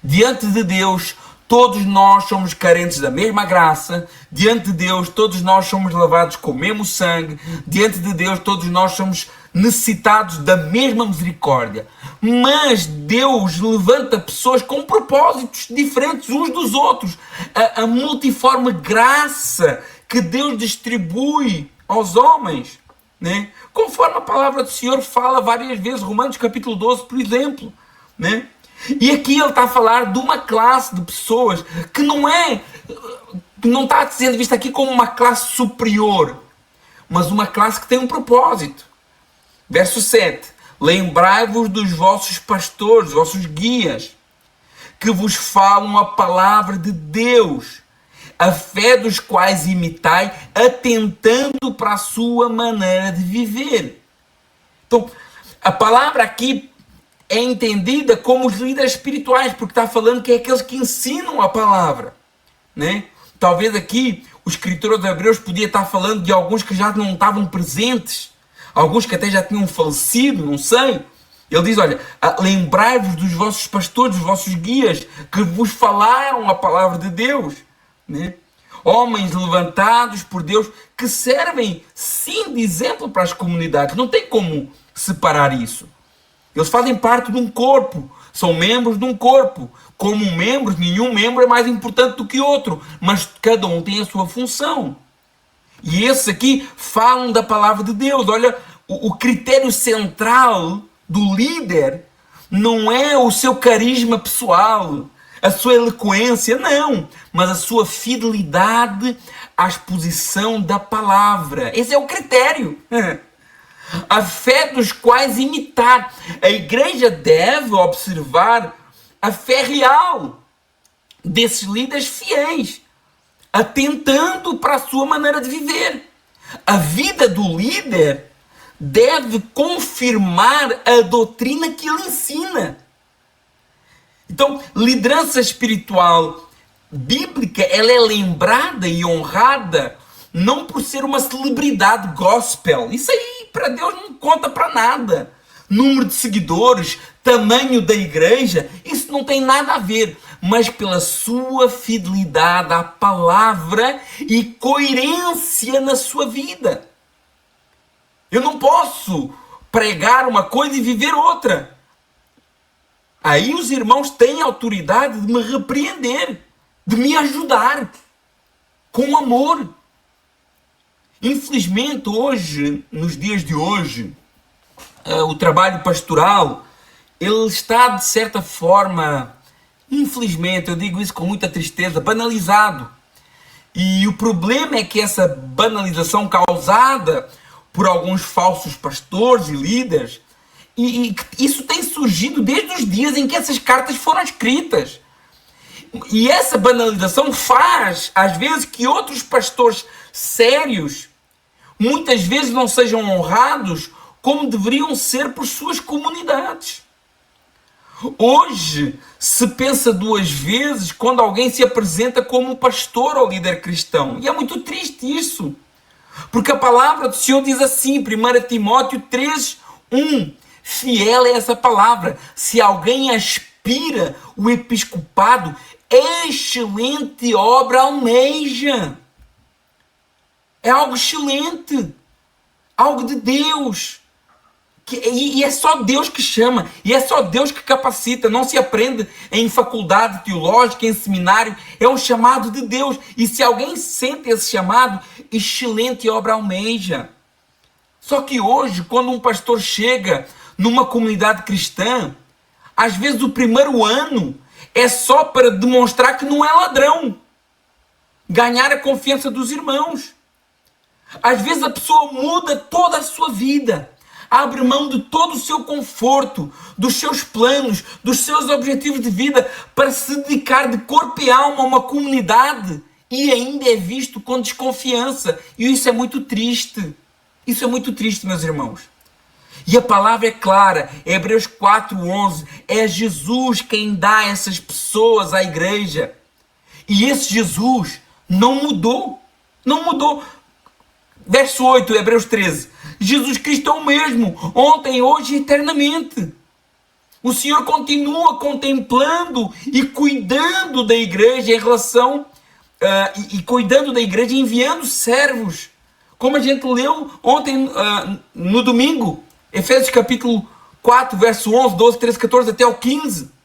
Diante de Deus, todos nós somos carentes da mesma graça. Diante de Deus, todos nós somos lavados com o mesmo sangue. Diante de Deus, todos nós somos necessitados da mesma misericórdia. Mas Deus levanta pessoas com propósitos diferentes uns dos outros. A multiforme graça que Deus distribui aos homens, né? Conforme a palavra do Senhor fala várias vezes, Romanos capítulo 12, por exemplo, né? E aqui ele está a falar de uma classe de pessoas que não está sendo vista aqui como uma classe superior, mas uma classe que tem um propósito. Verso 7: lembrai-vos dos vossos pastores, vossos guias, que vos falam a palavra de Deus, a fé dos quais imitai, atentando para a sua maneira de viver. Então, a palavra aqui é entendida como os líderes espirituais, porque está falando que é aqueles que ensinam a palavra, né? Talvez aqui o escritor de Hebreus podia estar falando de alguns que já não estavam presentes, alguns que até já tinham falecido, não sei. Ele diz: olha, lembrai-vos dos vossos pastores, dos vossos guias, que vos falaram a palavra de Deus, né? Homens levantados por Deus que servem sim de exemplo para as comunidades. Não tem como separar isso. Eles fazem parte de um corpo, são membros de um corpo. Como membros, nenhum membro é mais importante do que outro, mas cada um tem a sua função. E esses aqui falam da palavra de Deus. Olha, o critério central do líder não é o seu carisma pessoal, a sua eloquência, não, mas a sua fidelidade à exposição da palavra. Esse é o critério. A fé dos quais imitar. A igreja deve observar a fé real desses líderes fiéis, atentando para a sua maneira de viver. A vida do líder deve confirmar a doutrina que ele ensina. Então, liderança espiritual bíblica, ela é lembrada e honrada não por ser uma celebridade gospel. Isso aí para Deus não conta para nada. Número de seguidores, tamanho da igreja, isso não tem nada a ver, mas pela sua fidelidade à palavra e coerência na sua vida. Eu não posso pregar uma coisa e viver outra. Aí os irmãos têm a autoridade de me repreender, de me ajudar com amor. Infelizmente hoje, nos dias de hoje, o trabalho pastoral, ele está de certa forma, infelizmente, eu digo isso com muita tristeza, banalizado. E o problema é que essa banalização causada por alguns falsos pastores e líderes, E isso tem surgido desde os dias em que essas cartas foram escritas. E essa banalização faz, às vezes, que outros pastores sérios, muitas vezes não sejam honrados como deveriam ser por suas comunidades. Hoje se pensa duas vezes quando alguém se apresenta como pastor ou líder cristão. E é muito triste isso. Porque a palavra do Senhor diz assim, 1 Timóteo 3:1. Fiel é essa palavra. Se alguém aspira o episcopado, excelente obra almeja. É algo excelente. Algo de Deus. E é só Deus que chama. E é só Deus que capacita. Não se aprende em faculdade teológica, em seminário. É um chamado de Deus. E se alguém sente esse chamado, excelente obra almeja. Só que hoje, quando um pastor chega numa comunidade cristã, às vezes o primeiro ano é só para demonstrar que não é ladrão. Ganhar a confiança dos irmãos. Às vezes a pessoa muda toda a sua vida. Abre mão de todo o seu conforto, dos seus planos, dos seus objetivos de vida para se dedicar de corpo e alma a uma comunidade e ainda é visto com desconfiança. E isso é muito triste. Isso é muito triste, meus irmãos. E a palavra é clara, Hebreus 4:11, é Jesus quem dá essas pessoas à igreja. E esse Jesus não mudou. Não mudou. Verso 8, Hebreus 13. Jesus Cristo é o mesmo, ontem, hoje e eternamente. O Senhor continua contemplando e cuidando da igreja em relação... cuidando da igreja, enviando servos. Como a gente leu ontem, no domingo, Efésios capítulo 4, verso 11, 12, 13, 14 até o 15.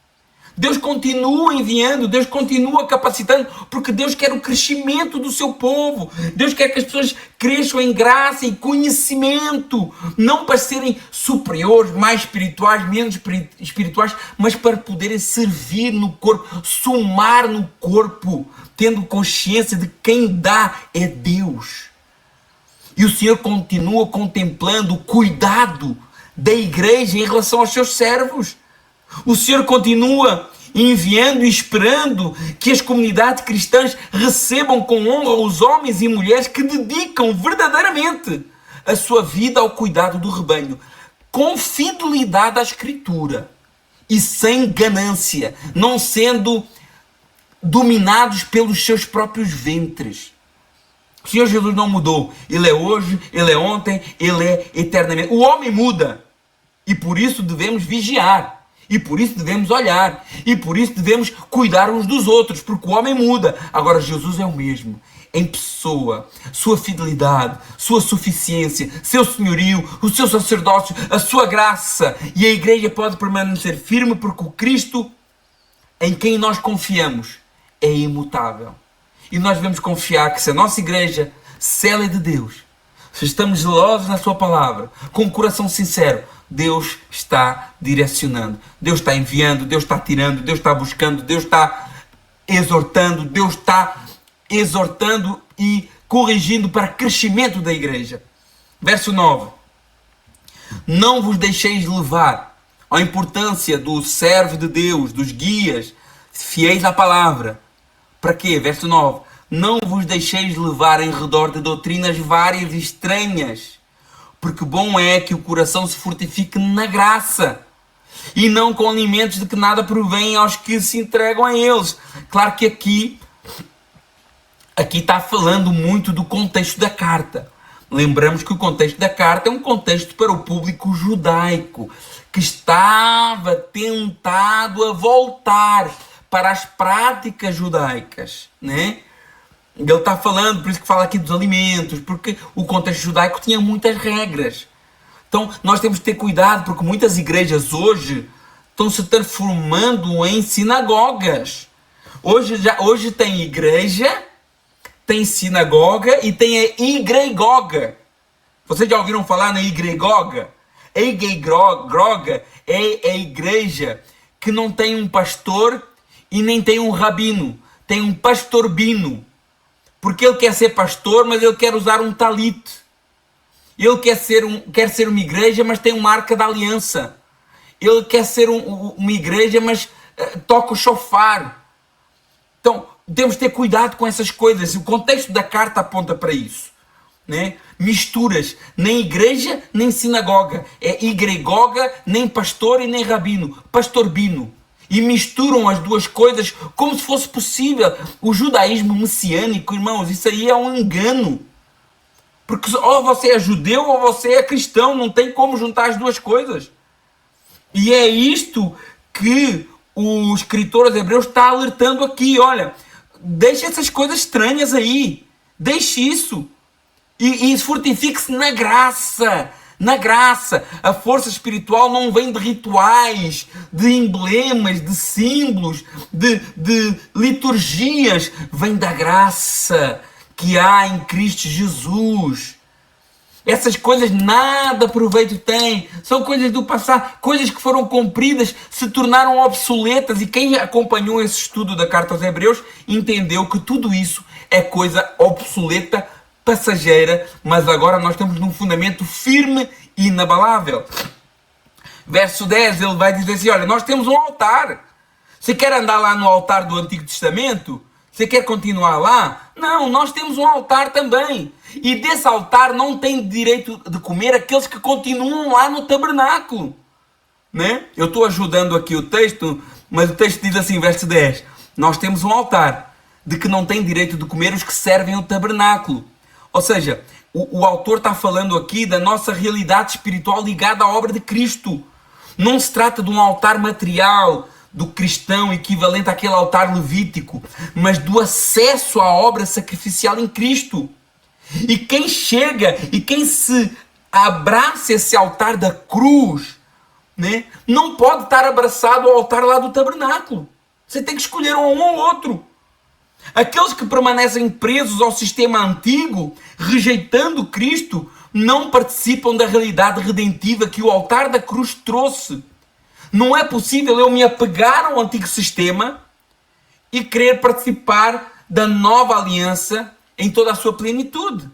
Deus continua enviando, Deus continua capacitando, porque Deus quer o crescimento do seu povo. Deus quer que as pessoas cresçam em graça e conhecimento, não para serem superiores, mais espirituais, menos espirituais, mas para poderem servir no corpo, somar no corpo, tendo consciência de quem dá é Deus. E o Senhor continua contemplando o cuidado da igreja em relação aos seus servos. O Senhor continua enviando e esperando que as comunidades cristãs recebam com honra os homens e mulheres que dedicam verdadeiramente a sua vida ao cuidado do rebanho, com fidelidade à Escritura e sem ganância, não sendo dominados pelos seus próprios ventres. O Senhor Jesus não mudou. Ele é hoje, Ele é ontem, Ele é eternamente. O homem muda e por isso devemos vigiar. E por isso devemos olhar. E por isso devemos cuidar uns dos outros. Porque o homem muda. Agora Jesus é o mesmo. Em pessoa. Sua fidelidade. Sua suficiência. Seu senhorio. O seu sacerdócio. A sua graça. E a igreja pode permanecer firme. Porque o Cristo em quem nós confiamos é imutável. E nós devemos confiar que se a nossa igreja, se ela é de Deus, se estamos zelosos na sua palavra, com um coração sincero, Deus está direcionando, Deus está enviando, Deus está tirando, Deus está buscando, Deus está exortando, Deus está exortando e corrigindo para crescimento da igreja. Verso 9. Não vos deixeis levar à importância do servo de Deus, dos guias, fiéis à palavra. Para quê? Verso 9. Não vos deixeis levar em redor de doutrinas várias e estranhas, porque bom é que o coração se fortifique na graça, e não com alimentos de que nada provém aos que se entregam a eles. Claro que aqui está falando muito do contexto da carta. Lembramos que o contexto da carta é um contexto para o público judaico, que estava tentado a voltar para as práticas judaicas, né? Ele está falando, por isso que fala aqui dos alimentos, porque o contexto judaico tinha muitas regras. Então nós temos que ter cuidado, porque muitas igrejas hoje estão se transformando em sinagogas. Hoje tem igreja, tem sinagoga e tem a igregoga. Vocês já ouviram falar na igregoga? A igregoga é a igreja que não tem um pastor e nem tem um rabino, tem um pastorbino. Porque ele quer ser pastor, mas ele quer usar um talite. Ele quer ser uma igreja, mas tem uma arca da aliança. ele quer ser uma igreja, mas toca o chofar. Então, temos de ter cuidado com essas coisas. O contexto da carta aponta para isso, né? Misturas, nem igreja, nem sinagoga. É igregoga, nem pastor e nem rabino. Pastorbino. E misturam as duas coisas como se fosse possível. O judaísmo messiânico, irmãos, isso aí é um engano. Porque ou você é judeu ou você é cristão. Não tem como juntar as duas coisas. E é isto que o escritor aos Hebreus está alertando aqui. Olha, deixe essas coisas estranhas aí. Deixe isso. E fortifique-se na graça. Na graça. A força espiritual não vem de rituais, de emblemas, de símbolos, de liturgias. Vem da graça que há em Cristo Jesus. Essas coisas nada proveito têm. São coisas do passado. Coisas que foram cumpridas se tornaram obsoletas. E quem acompanhou esse estudo da Carta aos Hebreus entendeu que tudo isso é coisa obsoleta, passageira. Mas agora nós estamos num fundamento firme e inabalável. Verso 10, ele vai dizer assim, olha, nós temos um altar. Você quer andar lá no altar do Antigo Testamento? Você quer continuar lá? Não, nós temos um altar também. E desse altar não tem direito de comer aqueles que continuam lá no tabernáculo. Né? Eu estou ajudando aqui o texto, mas o texto diz assim, verso 10. Nós temos um altar de que não tem direito de comer os que servem o tabernáculo. Ou seja, o autor está falando aqui da nossa realidade espiritual ligada à obra de Cristo. Não se trata de um altar material do cristão equivalente àquele altar levítico, mas do acesso à obra sacrificial em Cristo. E quem chega e quem se abraça esse altar da cruz, né, não pode estar abraçado ao altar lá do tabernáculo. Você tem que escolher um ou outro. Aqueles que permanecem presos ao sistema antigo, rejeitando Cristo, não participam da realidade redentiva que o altar da cruz trouxe. Não é possível eu me apegar ao antigo sistema e querer participar da nova aliança em toda a sua plenitude.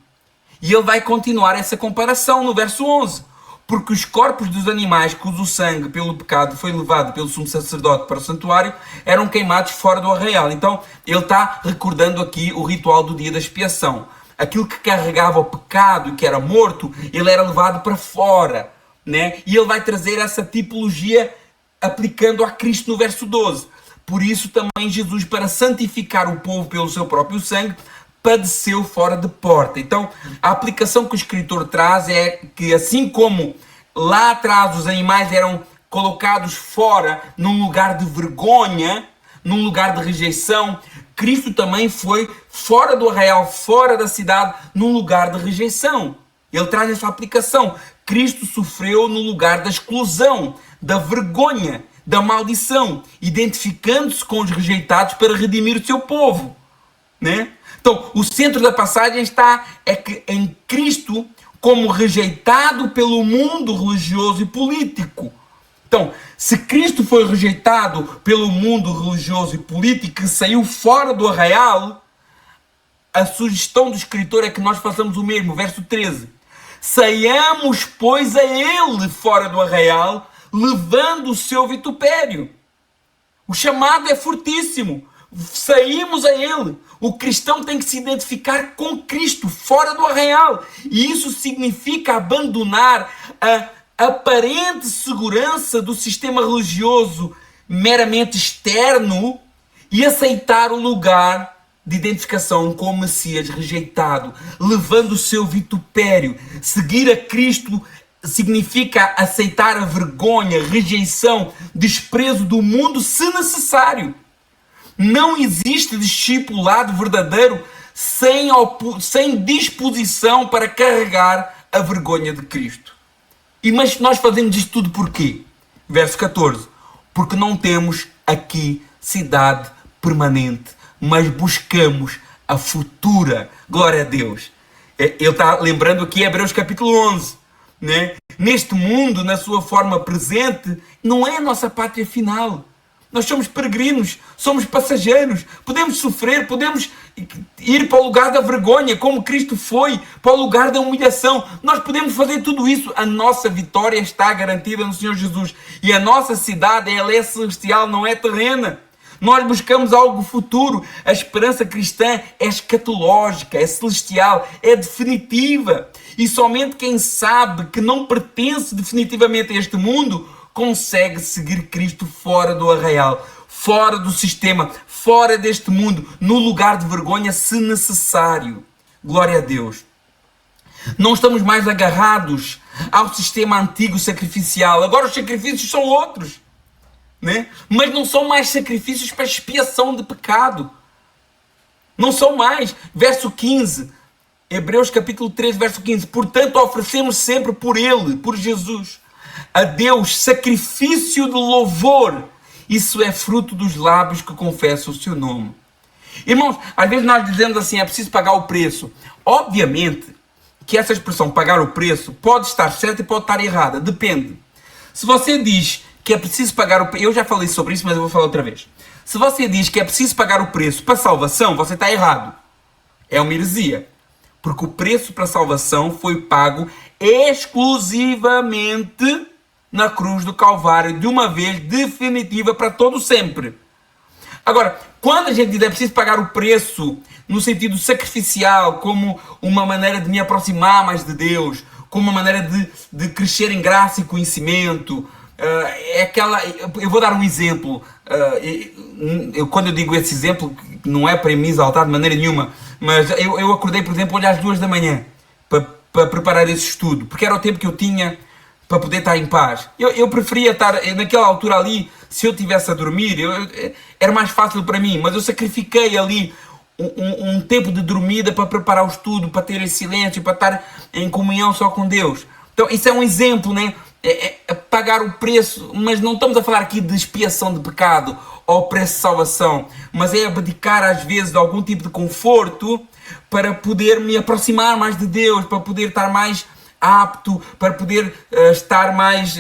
E ele vai continuar essa comparação no verso 11. Porque os corpos dos animais cujo sangue pelo pecado foi levado pelo sumo sacerdote para o santuário eram queimados fora do arraial. Então ele está recordando aqui o ritual do dia da expiação. Aquilo que carregava o pecado e que era morto, ele era levado para fora, né? E ele vai trazer essa tipologia aplicando a Cristo no verso 12. Por isso também Jesus, para santificar o povo pelo seu próprio sangue, padeceu fora de porta. Então, a aplicação que o escritor traz é que assim como lá atrás os animais eram colocados fora, num lugar de vergonha, num lugar de rejeição, Cristo também foi fora do arraial, fora da cidade, num lugar de rejeição. Ele traz essa aplicação. Cristo sofreu no lugar da exclusão, da vergonha, da maldição, identificando-se com os rejeitados para redimir o seu povo, né? Então, o centro da passagem é que em Cristo, como rejeitado pelo mundo religioso e político. Então, se Cristo foi rejeitado pelo mundo religioso e político e saiu fora do arraial, a sugestão do escritor é que nós façamos o mesmo. Verso 13. Saiamos, pois, a ele fora do arraial, levando o seu vitupério. O chamado é fortíssimo. Saímos a ele. O cristão tem que se identificar com Cristo, fora do arraial. E isso significa abandonar a aparente segurança do sistema religioso meramente externo e aceitar o lugar de identificação com o Messias rejeitado, levando o seu vitupério. Seguir a Cristo significa aceitar a vergonha, rejeição, desprezo do mundo, se necessário. Não existe discipulado verdadeiro sem disposição para carregar a vergonha de Cristo. Mas nós fazemos isto tudo por quê? Verso 14. Porque não temos aqui cidade permanente, mas buscamos a futura. Glória a Deus. Ele está lembrando aqui Hebreus capítulo 11. Né? Neste mundo, na sua forma presente, não é a nossa pátria final. Nós somos peregrinos, somos passageiros, podemos sofrer, podemos ir para o lugar da vergonha, como Cristo foi, para o lugar da humilhação. Nós podemos fazer tudo isso. A nossa vitória está garantida no Senhor Jesus. E a nossa cidade, ela é celestial, não é terrena. Nós buscamos algo futuro. A esperança cristã é escatológica, é celestial, é definitiva. E somente quem sabe que não pertence definitivamente a este mundo consegue seguir Cristo fora do arraial, fora do sistema, fora deste mundo, no lugar de vergonha, se necessário. Glória a Deus. Não estamos mais agarrados ao sistema antigo sacrificial. Agora os sacrifícios são outros, né? Mas não são mais sacrifícios para expiação de pecado. Não são mais. Verso 15, Hebreus capítulo 13, verso 15. Portanto, oferecemos sempre por Ele, por Jesus, a Deus sacrifício de louvor. Isso é fruto dos lábios que confessam o seu nome. Irmãos, às vezes nós dizemos assim, é preciso pagar o preço. Obviamente que essa expressão, pagar o preço, pode estar certa e pode estar errada. Depende. Se você diz que é preciso pagar o preço, eu já falei sobre isso, mas eu vou falar outra vez. Se você diz que é preciso pagar o preço para salvação, você está errado. É uma heresia. Porque o preço para a salvação foi pago exclusivamente na cruz do Calvário, de uma vez definitiva para todo sempre. Agora, quando a gente diz é preciso pagar o preço no sentido sacrificial, como uma maneira de me aproximar mais de Deus, como uma maneira de crescer em graça e conhecimento, é aquela... Eu vou dar um exemplo. Quando eu digo esse exemplo, não é para me exaltar de maneira nenhuma, mas eu acordei, por exemplo, hoje às 2 da manhã para preparar esse estudo, porque era o tempo que eu tinha para poder estar em paz. Eu preferia estar naquela altura ali, se eu estivesse a dormir, era mais fácil para mim, mas eu sacrifiquei ali um tempo de dormida para preparar o estudo, para ter esse silêncio, para estar em comunhão só com Deus. Então isso é um exemplo, né? É pagar o preço, mas não estamos a falar aqui de expiação de pecado ou preço de salvação, mas é abdicar às vezes de algum tipo de conforto para poder me aproximar mais de Deus, para poder estar mais apto, para poder estar mais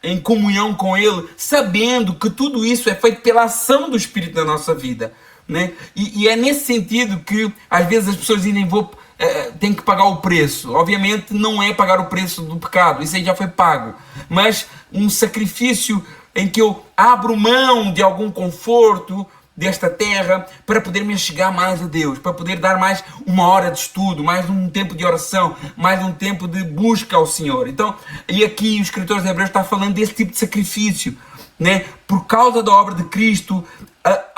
em comunhão com Ele, sabendo que tudo isso é feito pela ação do Espírito na nossa vida, né? E é nesse sentido que às vezes as pessoas dizem tem que pagar o preço. Obviamente não é pagar o preço do pecado, isso aí já foi pago, mas um sacrifício em que eu abro mão de algum conforto desta terra para poder me chegar mais a Deus, para poder dar mais uma hora de estudo, mais um tempo de oração, mais um tempo de busca ao Senhor. Então, e aqui os escritores de Hebreus estão falando desse tipo de sacrifício, né? Por causa da obra de Cristo,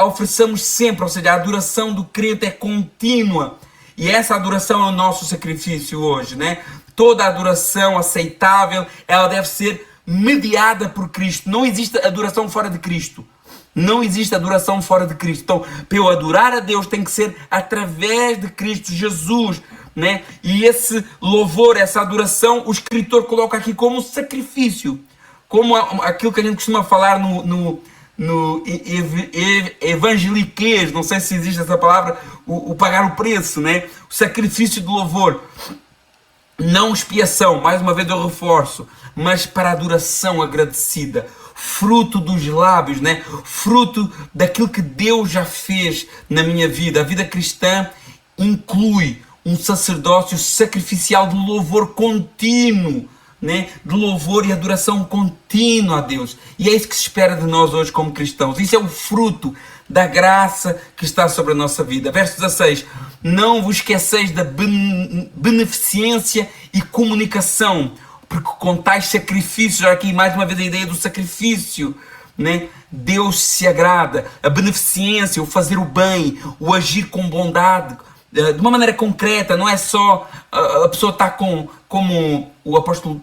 ofereçamos sempre, ou seja, a adoração do crente é contínua. E essa adoração é o nosso sacrifício hoje, né? Toda adoração aceitável, ela deve ser mediada por Cristo. Não existe adoração fora de Cristo. Não existe adoração fora de Cristo. Então, para eu adorar a Deus tem que ser através de Cristo Jesus, né? E esse louvor, essa adoração, o escritor coloca aqui como sacrifício, como aquilo que a gente costuma falar no evangeliquez, não sei se existe essa palavra, o pagar o preço, né? O sacrifício de louvor, não expiação, mais uma vez eu reforço, mas para adoração agradecida, fruto dos lábios, né? Fruto daquilo que Deus já fez na minha vida. A vida cristã inclui um sacerdócio sacrificial de louvor contínuo, né? De louvor e adoração contínua a Deus. E é isso que se espera de nós hoje como cristãos. Isso é o fruto da graça que está sobre a nossa vida. Verso 16. Não vos esqueceis da beneficência e comunicação, porque com tais sacrifícios, aqui mais uma vez a ideia do sacrifício, né? Deus se agrada. A beneficência, o fazer o bem, o agir com bondade, de uma maneira concreta, não é só a pessoa estar como o apóstolo,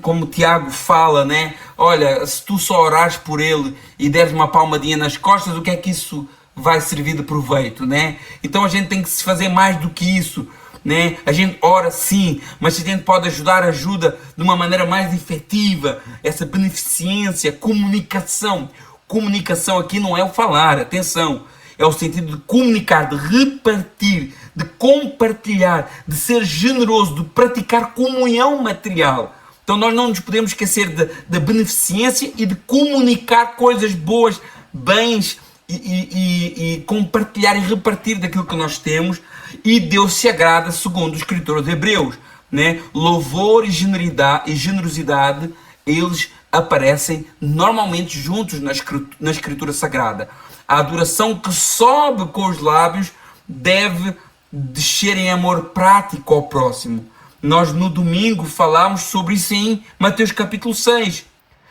como Tiago fala, né? Olha, se tu só orares por ele e deres uma palmadinha nas costas, o que é que isso vai servir de proveito, né? Então a gente tem que se fazer mais do que isso, né? A gente ora sim, mas se a gente pode ajudar, ajuda de uma maneira mais efetiva. Essa beneficência, comunicação. Comunicação aqui não é o falar, atenção. É o sentido de comunicar, de repartir, de compartilhar, de ser generoso, de praticar comunhão material. Então nós não nos podemos esquecer da beneficência e de comunicar coisas boas bens e compartilhar e repartir daquilo que nós temos, e Deus se agrada, segundo o escritor aos Hebreus, né? Louvor e generosidade, eles aparecem normalmente juntos na escritura sagrada. A adoração que sobe com os lábios deve descer em amor prático ao próximo. Nós no domingo falámos sobre isso em Mateus capítulo 6.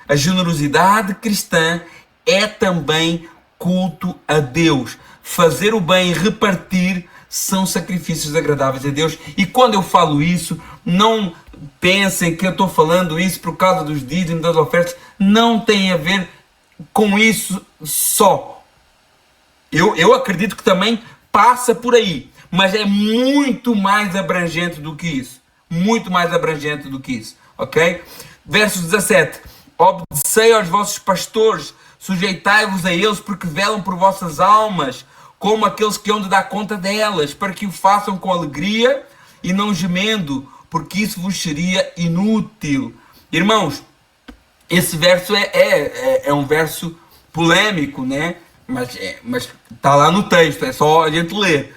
A generosidade cristã é também culto a Deus. Fazer o bem e repartir são sacrifícios agradáveis a Deus. E quando eu falo isso, não pensem que eu estou falando isso por causa dos dízimos, das ofertas. Não tem a ver com isso só. Eu acredito que também passa por aí, mas é muito mais abrangente do que isso. Muito mais abrangente do que isso, ok? Verso 17. Obedecei aos vossos pastores, sujeitai-vos a eles, porque velam por vossas almas, como aqueles que hão de dar conta delas, para que o façam com alegria e não gemendo, porque isso vos seria inútil. Irmãos, esse verso é um verso polêmico, né? Mas está lá no texto, é só a gente ler.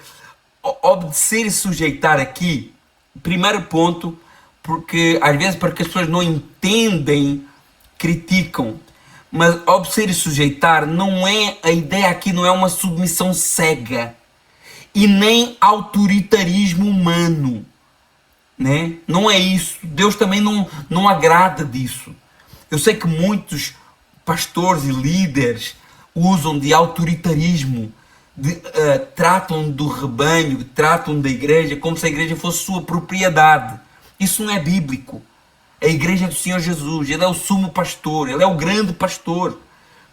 Obedecer e sujeitar aqui, primeiro ponto, porque às vezes para que as pessoas não entendem, criticam. Mas obedecer e sujeitar não é, a ideia aqui não é uma submissão cega e nem autoritarismo humano, né? Não é isso. Deus também não agrada disso. Eu sei que muitos pastores e líderes usam de autoritarismo, tratam do rebanho, tratam da igreja como se a igreja fosse sua propriedade. Isso não é bíblico. A igreja é do Senhor Jesus, Ele é o sumo pastor, Ele é o grande pastor,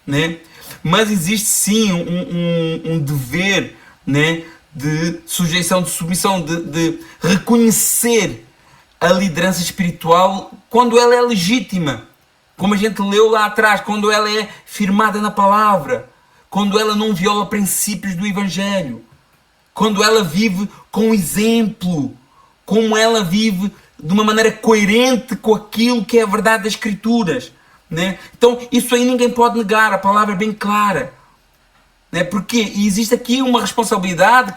né? Mas existe sim um dever, né, de sujeição, de submissão, de reconhecer a liderança espiritual quando ela é legítima, como a gente leu lá atrás, quando ela é firmada na palavra, quando ela não viola princípios do Evangelho, quando ela vive com exemplo, como ela vive de uma maneira coerente com aquilo que é a verdade das Escrituras, né? Então isso aí ninguém pode negar, a palavra é bem clara, né? Porque existe aqui uma responsabilidade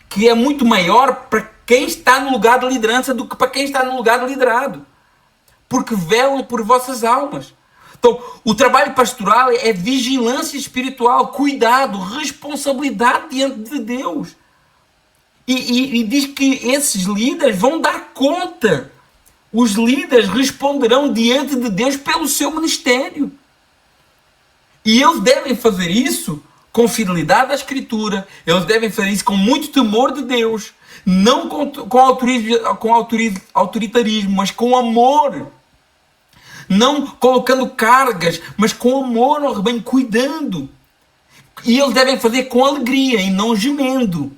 que é muito maior para quem está no lugar de liderança do que para quem está no lugar de liderado, porque velam por vossas almas. Então o trabalho pastoral é vigilância espiritual, cuidado, responsabilidade diante de Deus. E diz que esses líderes vão dar conta. Os líderes responderão diante de Deus pelo seu ministério. E eles devem fazer isso com fidelidade à Escritura. Eles devem fazer isso com muito temor de Deus. Não com autoritarismo, mas com amor. Não colocando cargas, mas com amor ao rebanho, cuidando. E eles devem fazer com alegria e não gemendo.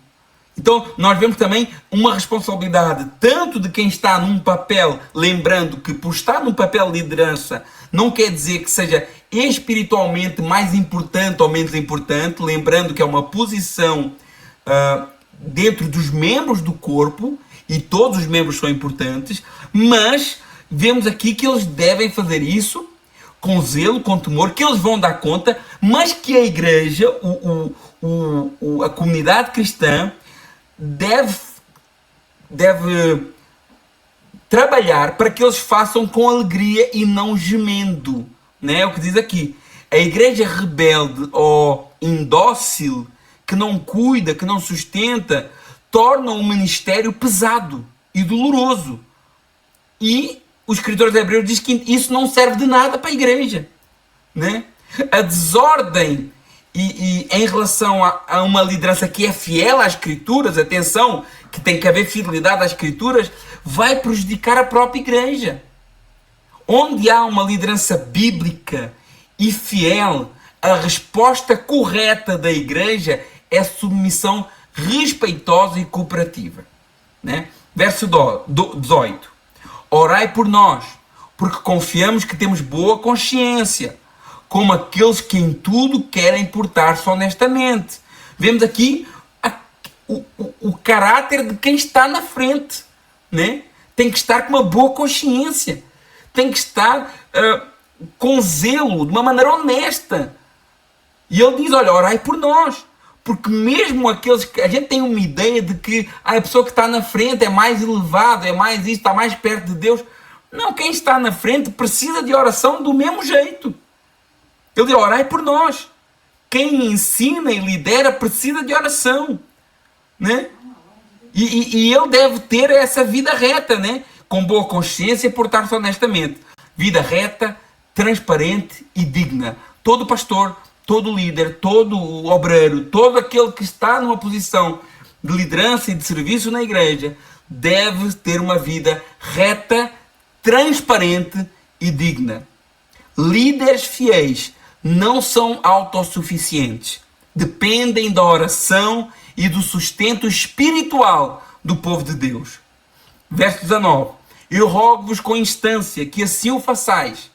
Então, nós vemos também uma responsabilidade tanto de quem está num papel, lembrando que por estar num papel de liderança, não quer dizer que seja espiritualmente mais importante ou menos importante, lembrando que é uma posição dentro dos membros do corpo, e todos os membros são importantes, mas vemos aqui que eles devem fazer isso com zelo, com temor, que eles vão dar conta, mas que a igreja, a comunidade cristã, deve trabalhar para que eles façam com alegria e não gemendo, né? É o que diz aqui. A igreja rebelde ou indócil, que não cuida, que não sustenta, torna o ministério pesado e doloroso. E o escritor de Hebreus diz que isso não serve de nada para a igreja, né? A desordem e em relação a uma liderança que é fiel às Escrituras, atenção, que tem que haver fidelidade às Escrituras, vai prejudicar a própria igreja. Onde há uma liderança bíblica e fiel, a resposta correta da igreja é submissão respeitosa e cooperativa, né? Verso 18. Orai por nós, porque confiamos que temos boa consciência, como aqueles que em tudo querem portar-se honestamente. Vemos aqui o caráter de quem está na frente, né? Tem que estar com uma boa consciência, tem que estar com zelo, de uma maneira honesta, E ele diz, olha, orai por nós. Porque mesmo aqueles que... A gente tem uma ideia de que a pessoa que está na frente é mais elevada, é mais isto, está mais perto de Deus. Não, quem está na frente precisa de oração do mesmo jeito. Ele diz, orai por nós. Quem ensina e lidera precisa de oração. Né? E ele deve ter essa vida reta, né? Com boa consciência e portar-se honestamente. Vida reta, transparente e digna. Todo pastor, todo líder, todo obreiro, todo aquele que está numa posição de liderança e de serviço na igreja deve ter uma vida reta, transparente e digna. Líderes fiéis não são autossuficientes. Dependem da oração e do sustento espiritual do povo de Deus. Verso 19. Eu rogo-vos com instância que assim o façais,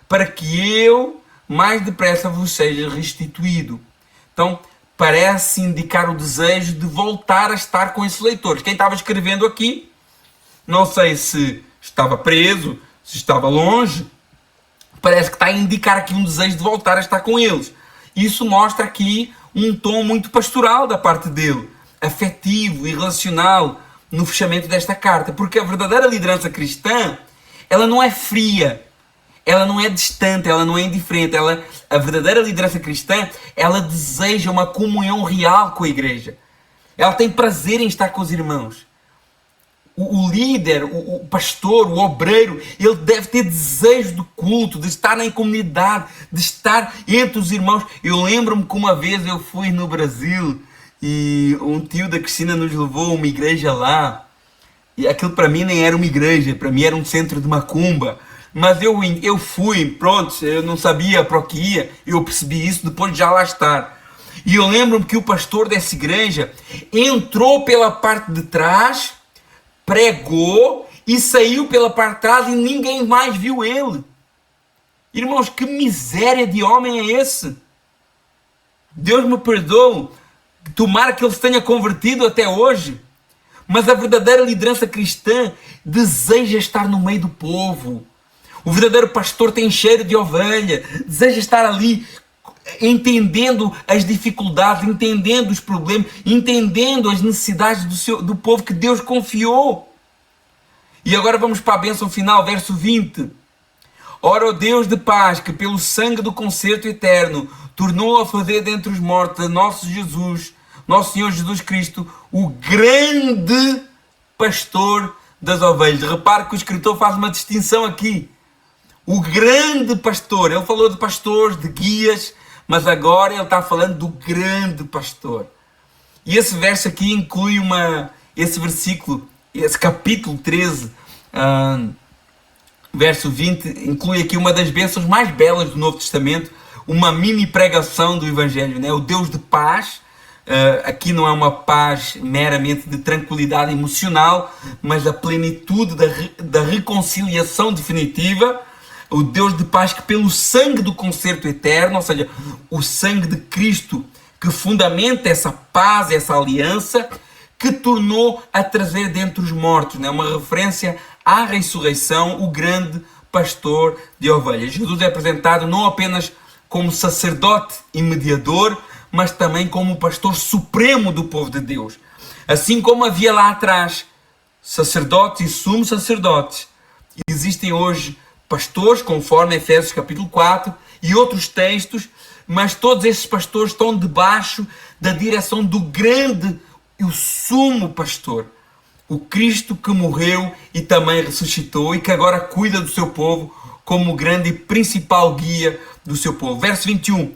para que eu mais depressa vos seja restituído. Então, parece indicar o desejo de voltar a estar com esses leitores. Quem estava escrevendo aqui, não sei se estava preso, se estava longe, parece que está a indicar aqui um desejo de voltar a estar com eles. Isso mostra aqui um tom muito pastoral da parte dele, afetivo e relacional no fechamento desta carta, porque a verdadeira liderança cristã, ela não é fria, ela não é distante, ela não é indiferente. A verdadeira liderança cristã, ela deseja uma comunhão real com a igreja. Ela tem prazer em estar com os irmãos. O líder, o pastor, o obreiro, ele deve ter desejo do culto, de estar na comunidade, de estar entre os irmãos. Eu lembro-me que uma vez eu fui no Brasil e um tio da Cristina nos levou a uma igreja lá. E aquilo para mim nem era uma igreja, para mim era um centro de macumba. Mas eu fui, pronto, eu não sabia para o que ia, eu percebi isso depois de já lá estar. E eu lembro-me que o pastor dessa igreja entrou pela parte de trás, pregou e saiu pela parte de trás e ninguém mais viu ele. Irmãos, que miséria de homem é esse? Deus me perdoe, tomara que ele se tenha convertido até hoje. Mas a verdadeira liderança cristã deseja estar no meio do povo. O verdadeiro pastor tem cheiro de ovelha, deseja estar ali entendendo as dificuldades, entendendo os problemas, entendendo as necessidades do povo que Deus confiou. E agora vamos para a bênção final, verso 20. Ora, o Deus de paz, que pelo sangue do concerto eterno tornou a fazer dentre os mortos nosso Senhor Jesus Cristo, o grande pastor das ovelhas. Repare que o escritor faz uma distinção aqui. O grande pastor, ele falou de pastores, de guias, mas agora ele está falando do grande pastor. E esse verso aqui inclui esse versículo, esse capítulo 13, verso 20, inclui aqui uma das bênçãos mais belas do Novo Testamento, uma mini pregação do Evangelho, né? O Deus de paz. Aqui não é uma paz meramente de tranquilidade emocional, mas a plenitude da reconciliação definitiva. O Deus de paz que pelo sangue do concerto eterno, ou seja, o sangue de Cristo que fundamenta essa paz, essa aliança, que tornou a trazer dentre os mortos, né? Uma referência à ressurreição, o grande pastor de ovelhas. Jesus é apresentado não apenas como sacerdote e mediador, mas também como o pastor supremo do povo de Deus. Assim como havia lá atrás sacerdotes e sumos sacerdotes, existem hoje pastores, conforme Efésios capítulo 4 e outros textos, mas todos esses pastores estão debaixo da direção do grande e o sumo pastor, o Cristo que morreu e também ressuscitou e que agora cuida do seu povo como o grande e principal guia do seu povo. Verso 21.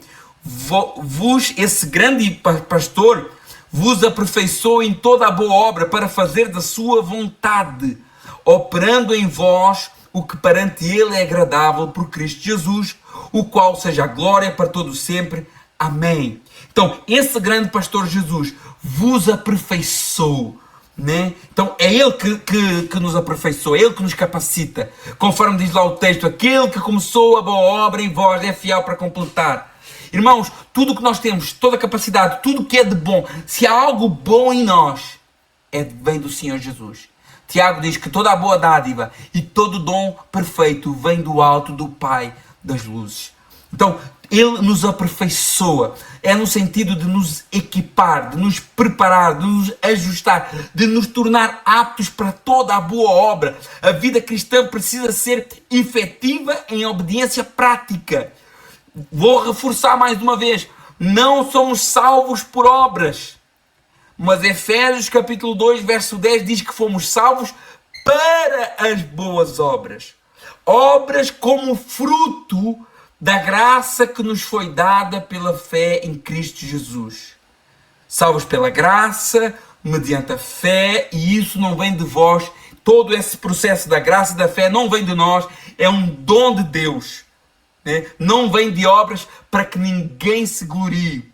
Esse grande pastor vos aperfeiçoa em toda a boa obra para fazer da sua vontade, operando em vós o que perante ele é agradável por Cristo Jesus, o qual seja a glória para todos sempre. Amém. Então, esse grande pastor Jesus vos aperfeiçoou, né? Então, é ele que nos aperfeiçoa, é ele que nos capacita. Conforme diz lá o texto, aquele que começou a boa obra em vós é fiel para completar. Irmãos, tudo o que nós temos, toda a capacidade, tudo o que é de bom, se há algo bom em nós, vem do Senhor Jesus. Tiago diz que toda a boa dádiva e todo dom perfeito vem do alto do Pai das luzes. Então, Ele nos aperfeiçoa. É no sentido de nos equipar, de nos preparar, de nos ajustar, de nos tornar aptos para toda a boa obra. A vida cristã precisa ser efetiva em obediência prática. Vou reforçar mais uma vez. Não somos salvos por obras. Mas Efésios capítulo 2, verso 10 diz que fomos salvos para as boas obras. Obras como fruto da graça que nos foi dada pela fé em Cristo Jesus. Salvos pela graça, mediante a fé, e isso não vem de vós. Todo esse processo da graça e da fé não vem de nós, é um dom de Deus. Né? Não vem de obras para que ninguém se glorie,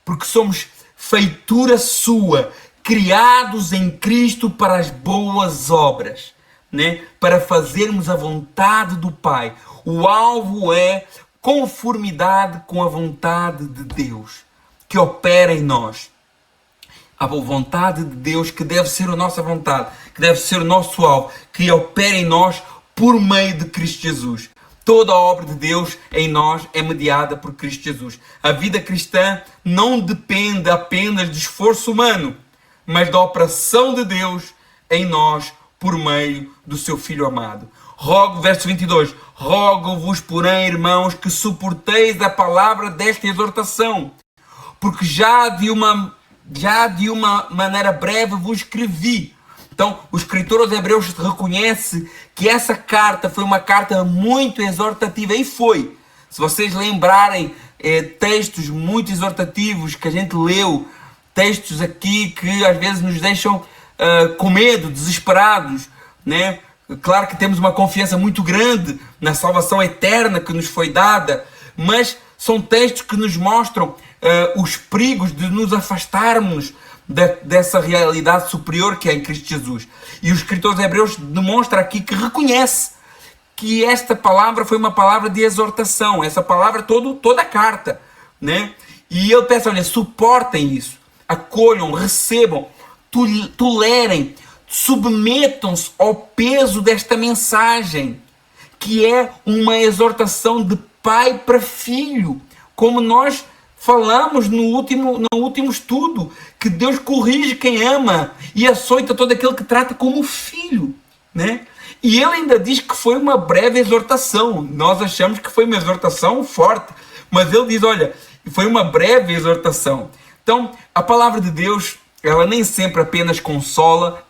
porque somos feitura sua, criados em Cristo para as boas obras, né? Para fazermos a vontade do Pai. O alvo é conformidade com a vontade de Deus, que opera em nós. A vontade de Deus, que deve ser a nossa vontade, que deve ser o nosso alvo, que opera em nós por meio de Cristo Jesus. Toda a obra de Deus em nós é mediada por Cristo Jesus. A vida cristã não depende apenas de esforço humano, mas da operação de Deus em nós por meio do seu Filho amado. Verso 22, rogo-vos, porém, irmãos, que suporteis a palavra desta exortação, porque já de uma maneira breve vos escrevi. Então, o escritor aos Hebreus reconhece que essa carta foi uma carta muito exortativa, e foi. Se vocês lembrarem textos muito exortativos que a gente leu, textos aqui que às vezes nos deixam com medo, desesperados, né? Claro que temos uma confiança muito grande na salvação eterna que nos foi dada, mas são textos que nos mostram os perigos de nos afastarmos dessa realidade superior que é em Cristo Jesus. E o escritor de Hebreus demonstra aqui que reconhece que esta palavra foi uma palavra de exortação, essa palavra toda a carta, né? E ele peça, olha, suportem isso, acolham, recebam, tolerem, submetam-se ao peso desta mensagem, que é uma exortação de pai para filho, como nós falamos no último estudo, que Deus corrige quem ama e açoita todo aquele que trata como filho, né? E ele ainda diz que foi uma breve exortação. Nós achamos que foi uma exortação forte, mas ele diz, olha, foi uma breve exortação. Então, a palavra de Deus, ela nem sempre apenas consola,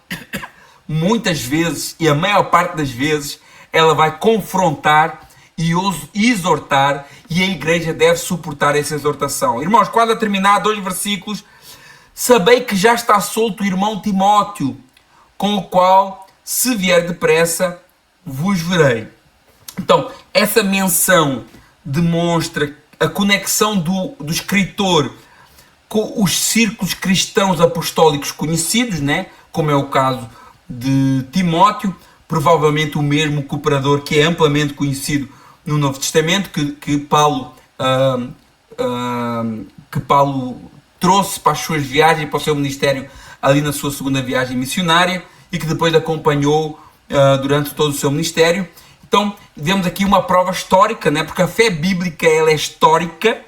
muitas vezes, e a maior parte das vezes, ela vai confrontar e exortar, e a igreja deve suportar essa exortação. Irmãos, quase a terminar, 2 versículos. Sabei que já está solto o irmão Timóteo, com o qual, se vier depressa, vos verei. Então, essa menção demonstra a conexão do escritor com os círculos cristãos apostólicos conhecidos, né? Como é o caso de Timóteo, provavelmente o mesmo cooperador que é amplamente conhecido no Novo Testamento, que Paulo trouxe para as suas viagens, para o seu ministério ali na sua segunda viagem missionária, e que depois acompanhou durante todo o seu ministério. Então, vemos aqui uma prova histórica, né? Porque a fé bíblica ela é histórica,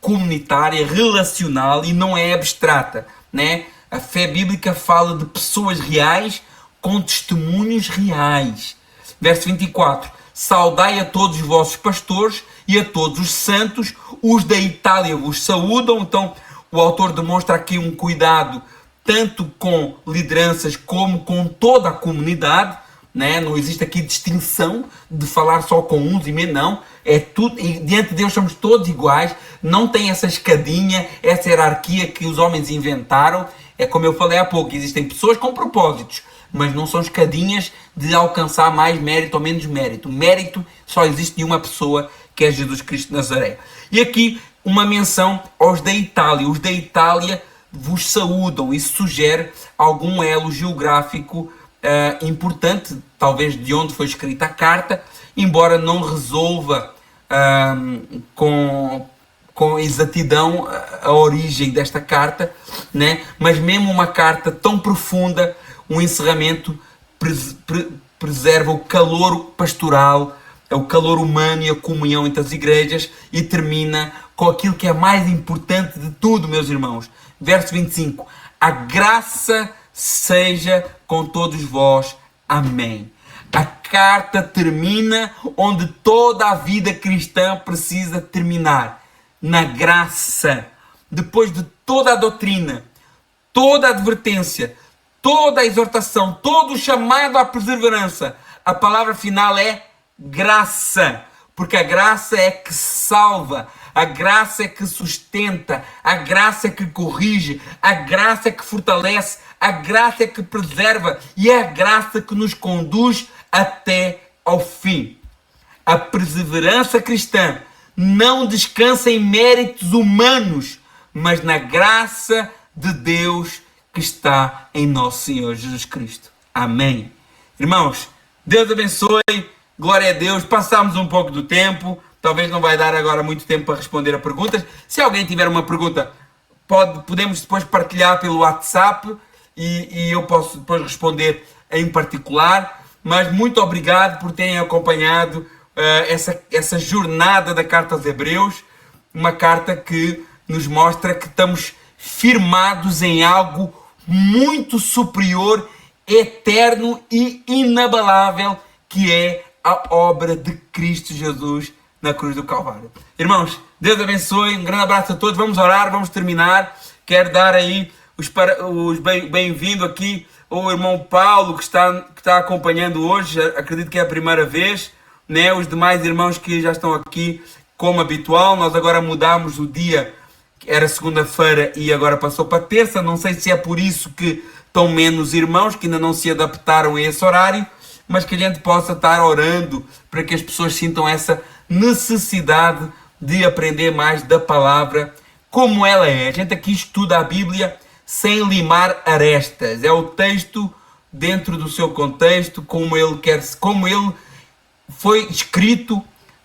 comunitária, relacional e não é abstrata, né? A fé bíblica fala de pessoas reais com testemunhos reais. Verso 24. Saudai a todos os vossos pastores e a todos os santos. Os da Itália vos saúdam. Então, o autor demonstra aqui um cuidado tanto com lideranças como com toda a comunidade, né? Não existe aqui distinção de falar só com uns e menos, não. É tudo, e diante de Deus somos todos iguais. Não tem essa escadinha, essa hierarquia que os homens inventaram. É como eu falei há pouco, existem pessoas com propósitos, mas não são escadinhas de alcançar mais mérito ou menos mérito. Mérito só existe de uma pessoa, que é Jesus Cristo de Nazaré. E aqui uma menção aos da Itália. Os da Itália vos saúdam. Isso sugere algum elo geográfico importante, talvez de onde foi escrita a carta, embora não resolva com exatidão a origem desta carta, né? Mas mesmo uma carta tão profunda, um encerramento preserva o calor pastoral, é o calor humano e a comunhão entre as igrejas, e termina com aquilo que é mais importante de tudo, meus irmãos. Verso 25. A graça seja com todos vós. Amém. A carta termina onde toda a vida cristã precisa terminar. Na graça. Depois de toda a doutrina, toda a advertência, toda a exortação, todo o chamado à perseverança, a palavra final é graça. Porque a graça é que salva, a graça é que sustenta, a graça é que corrige, a graça é que fortalece, a graça é que preserva e é a graça que nos conduz até ao fim. A perseverança cristã não descansa em méritos humanos, mas na graça de Deus que está em nosso Senhor Jesus Cristo. Amém. Irmãos, Deus abençoe, glória a Deus. Passámos um pouco do tempo, talvez não vai dar agora muito tempo para responder a perguntas. Se alguém tiver uma pergunta, podemos depois partilhar pelo WhatsApp e eu posso depois responder em particular. Mas muito obrigado por terem acompanhado essa jornada da Carta aos Hebreus, uma carta que nos mostra que estamos firmados em algo muito superior, eterno e inabalável, que é a obra de Cristo Jesus na cruz do Calvário. Irmãos, Deus abençoe, um grande abraço a todos, vamos orar, vamos terminar. Quero dar aí os bem-vindos aqui ao irmão Paulo, que está acompanhando hoje, acredito que é a primeira vez, né? Os demais irmãos que já estão aqui como habitual. Nós agora mudamos o dia, era segunda-feira e agora passou para terça, não sei se é por isso que estão menos irmãos, que ainda não se adaptaram a esse horário, mas que a gente possa estar orando para que as pessoas sintam essa necessidade de aprender mais da palavra como ela é. A gente aqui estuda a Bíblia sem limar arestas. É o texto dentro do seu contexto, como ele foi escrito,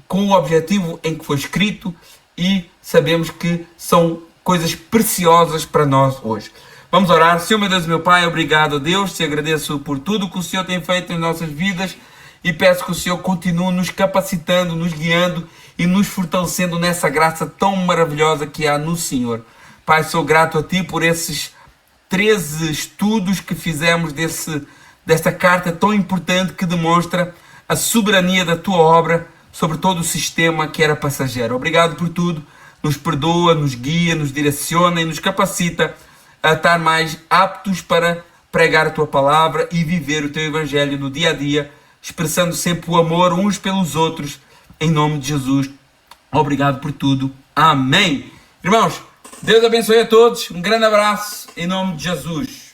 com o objetivo em que foi escrito, e sabemos que são coisas preciosas para nós hoje. Vamos orar. Senhor, meu Deus e meu Pai, obrigado a Deus, te agradeço por tudo que o Senhor tem feito em nossas vidas e peço que o Senhor continue nos capacitando, nos guiando e nos fortalecendo nessa graça tão maravilhosa que há no Senhor. Pai, sou grato a Ti por esses 13 estudos que fizemos desta carta tão importante que demonstra a soberania da Tua obra sobre todo o sistema que era passageiro. Obrigado por tudo. Nos perdoa, nos guia, nos direciona e nos capacita a estar mais aptos para pregar a Tua palavra e viver o Teu Evangelho no dia a dia, expressando sempre o amor uns pelos outros, em nome de Jesus. Obrigado por tudo. Amém. Irmãos, Deus abençoe a todos. Um grande abraço em nome de Jesus.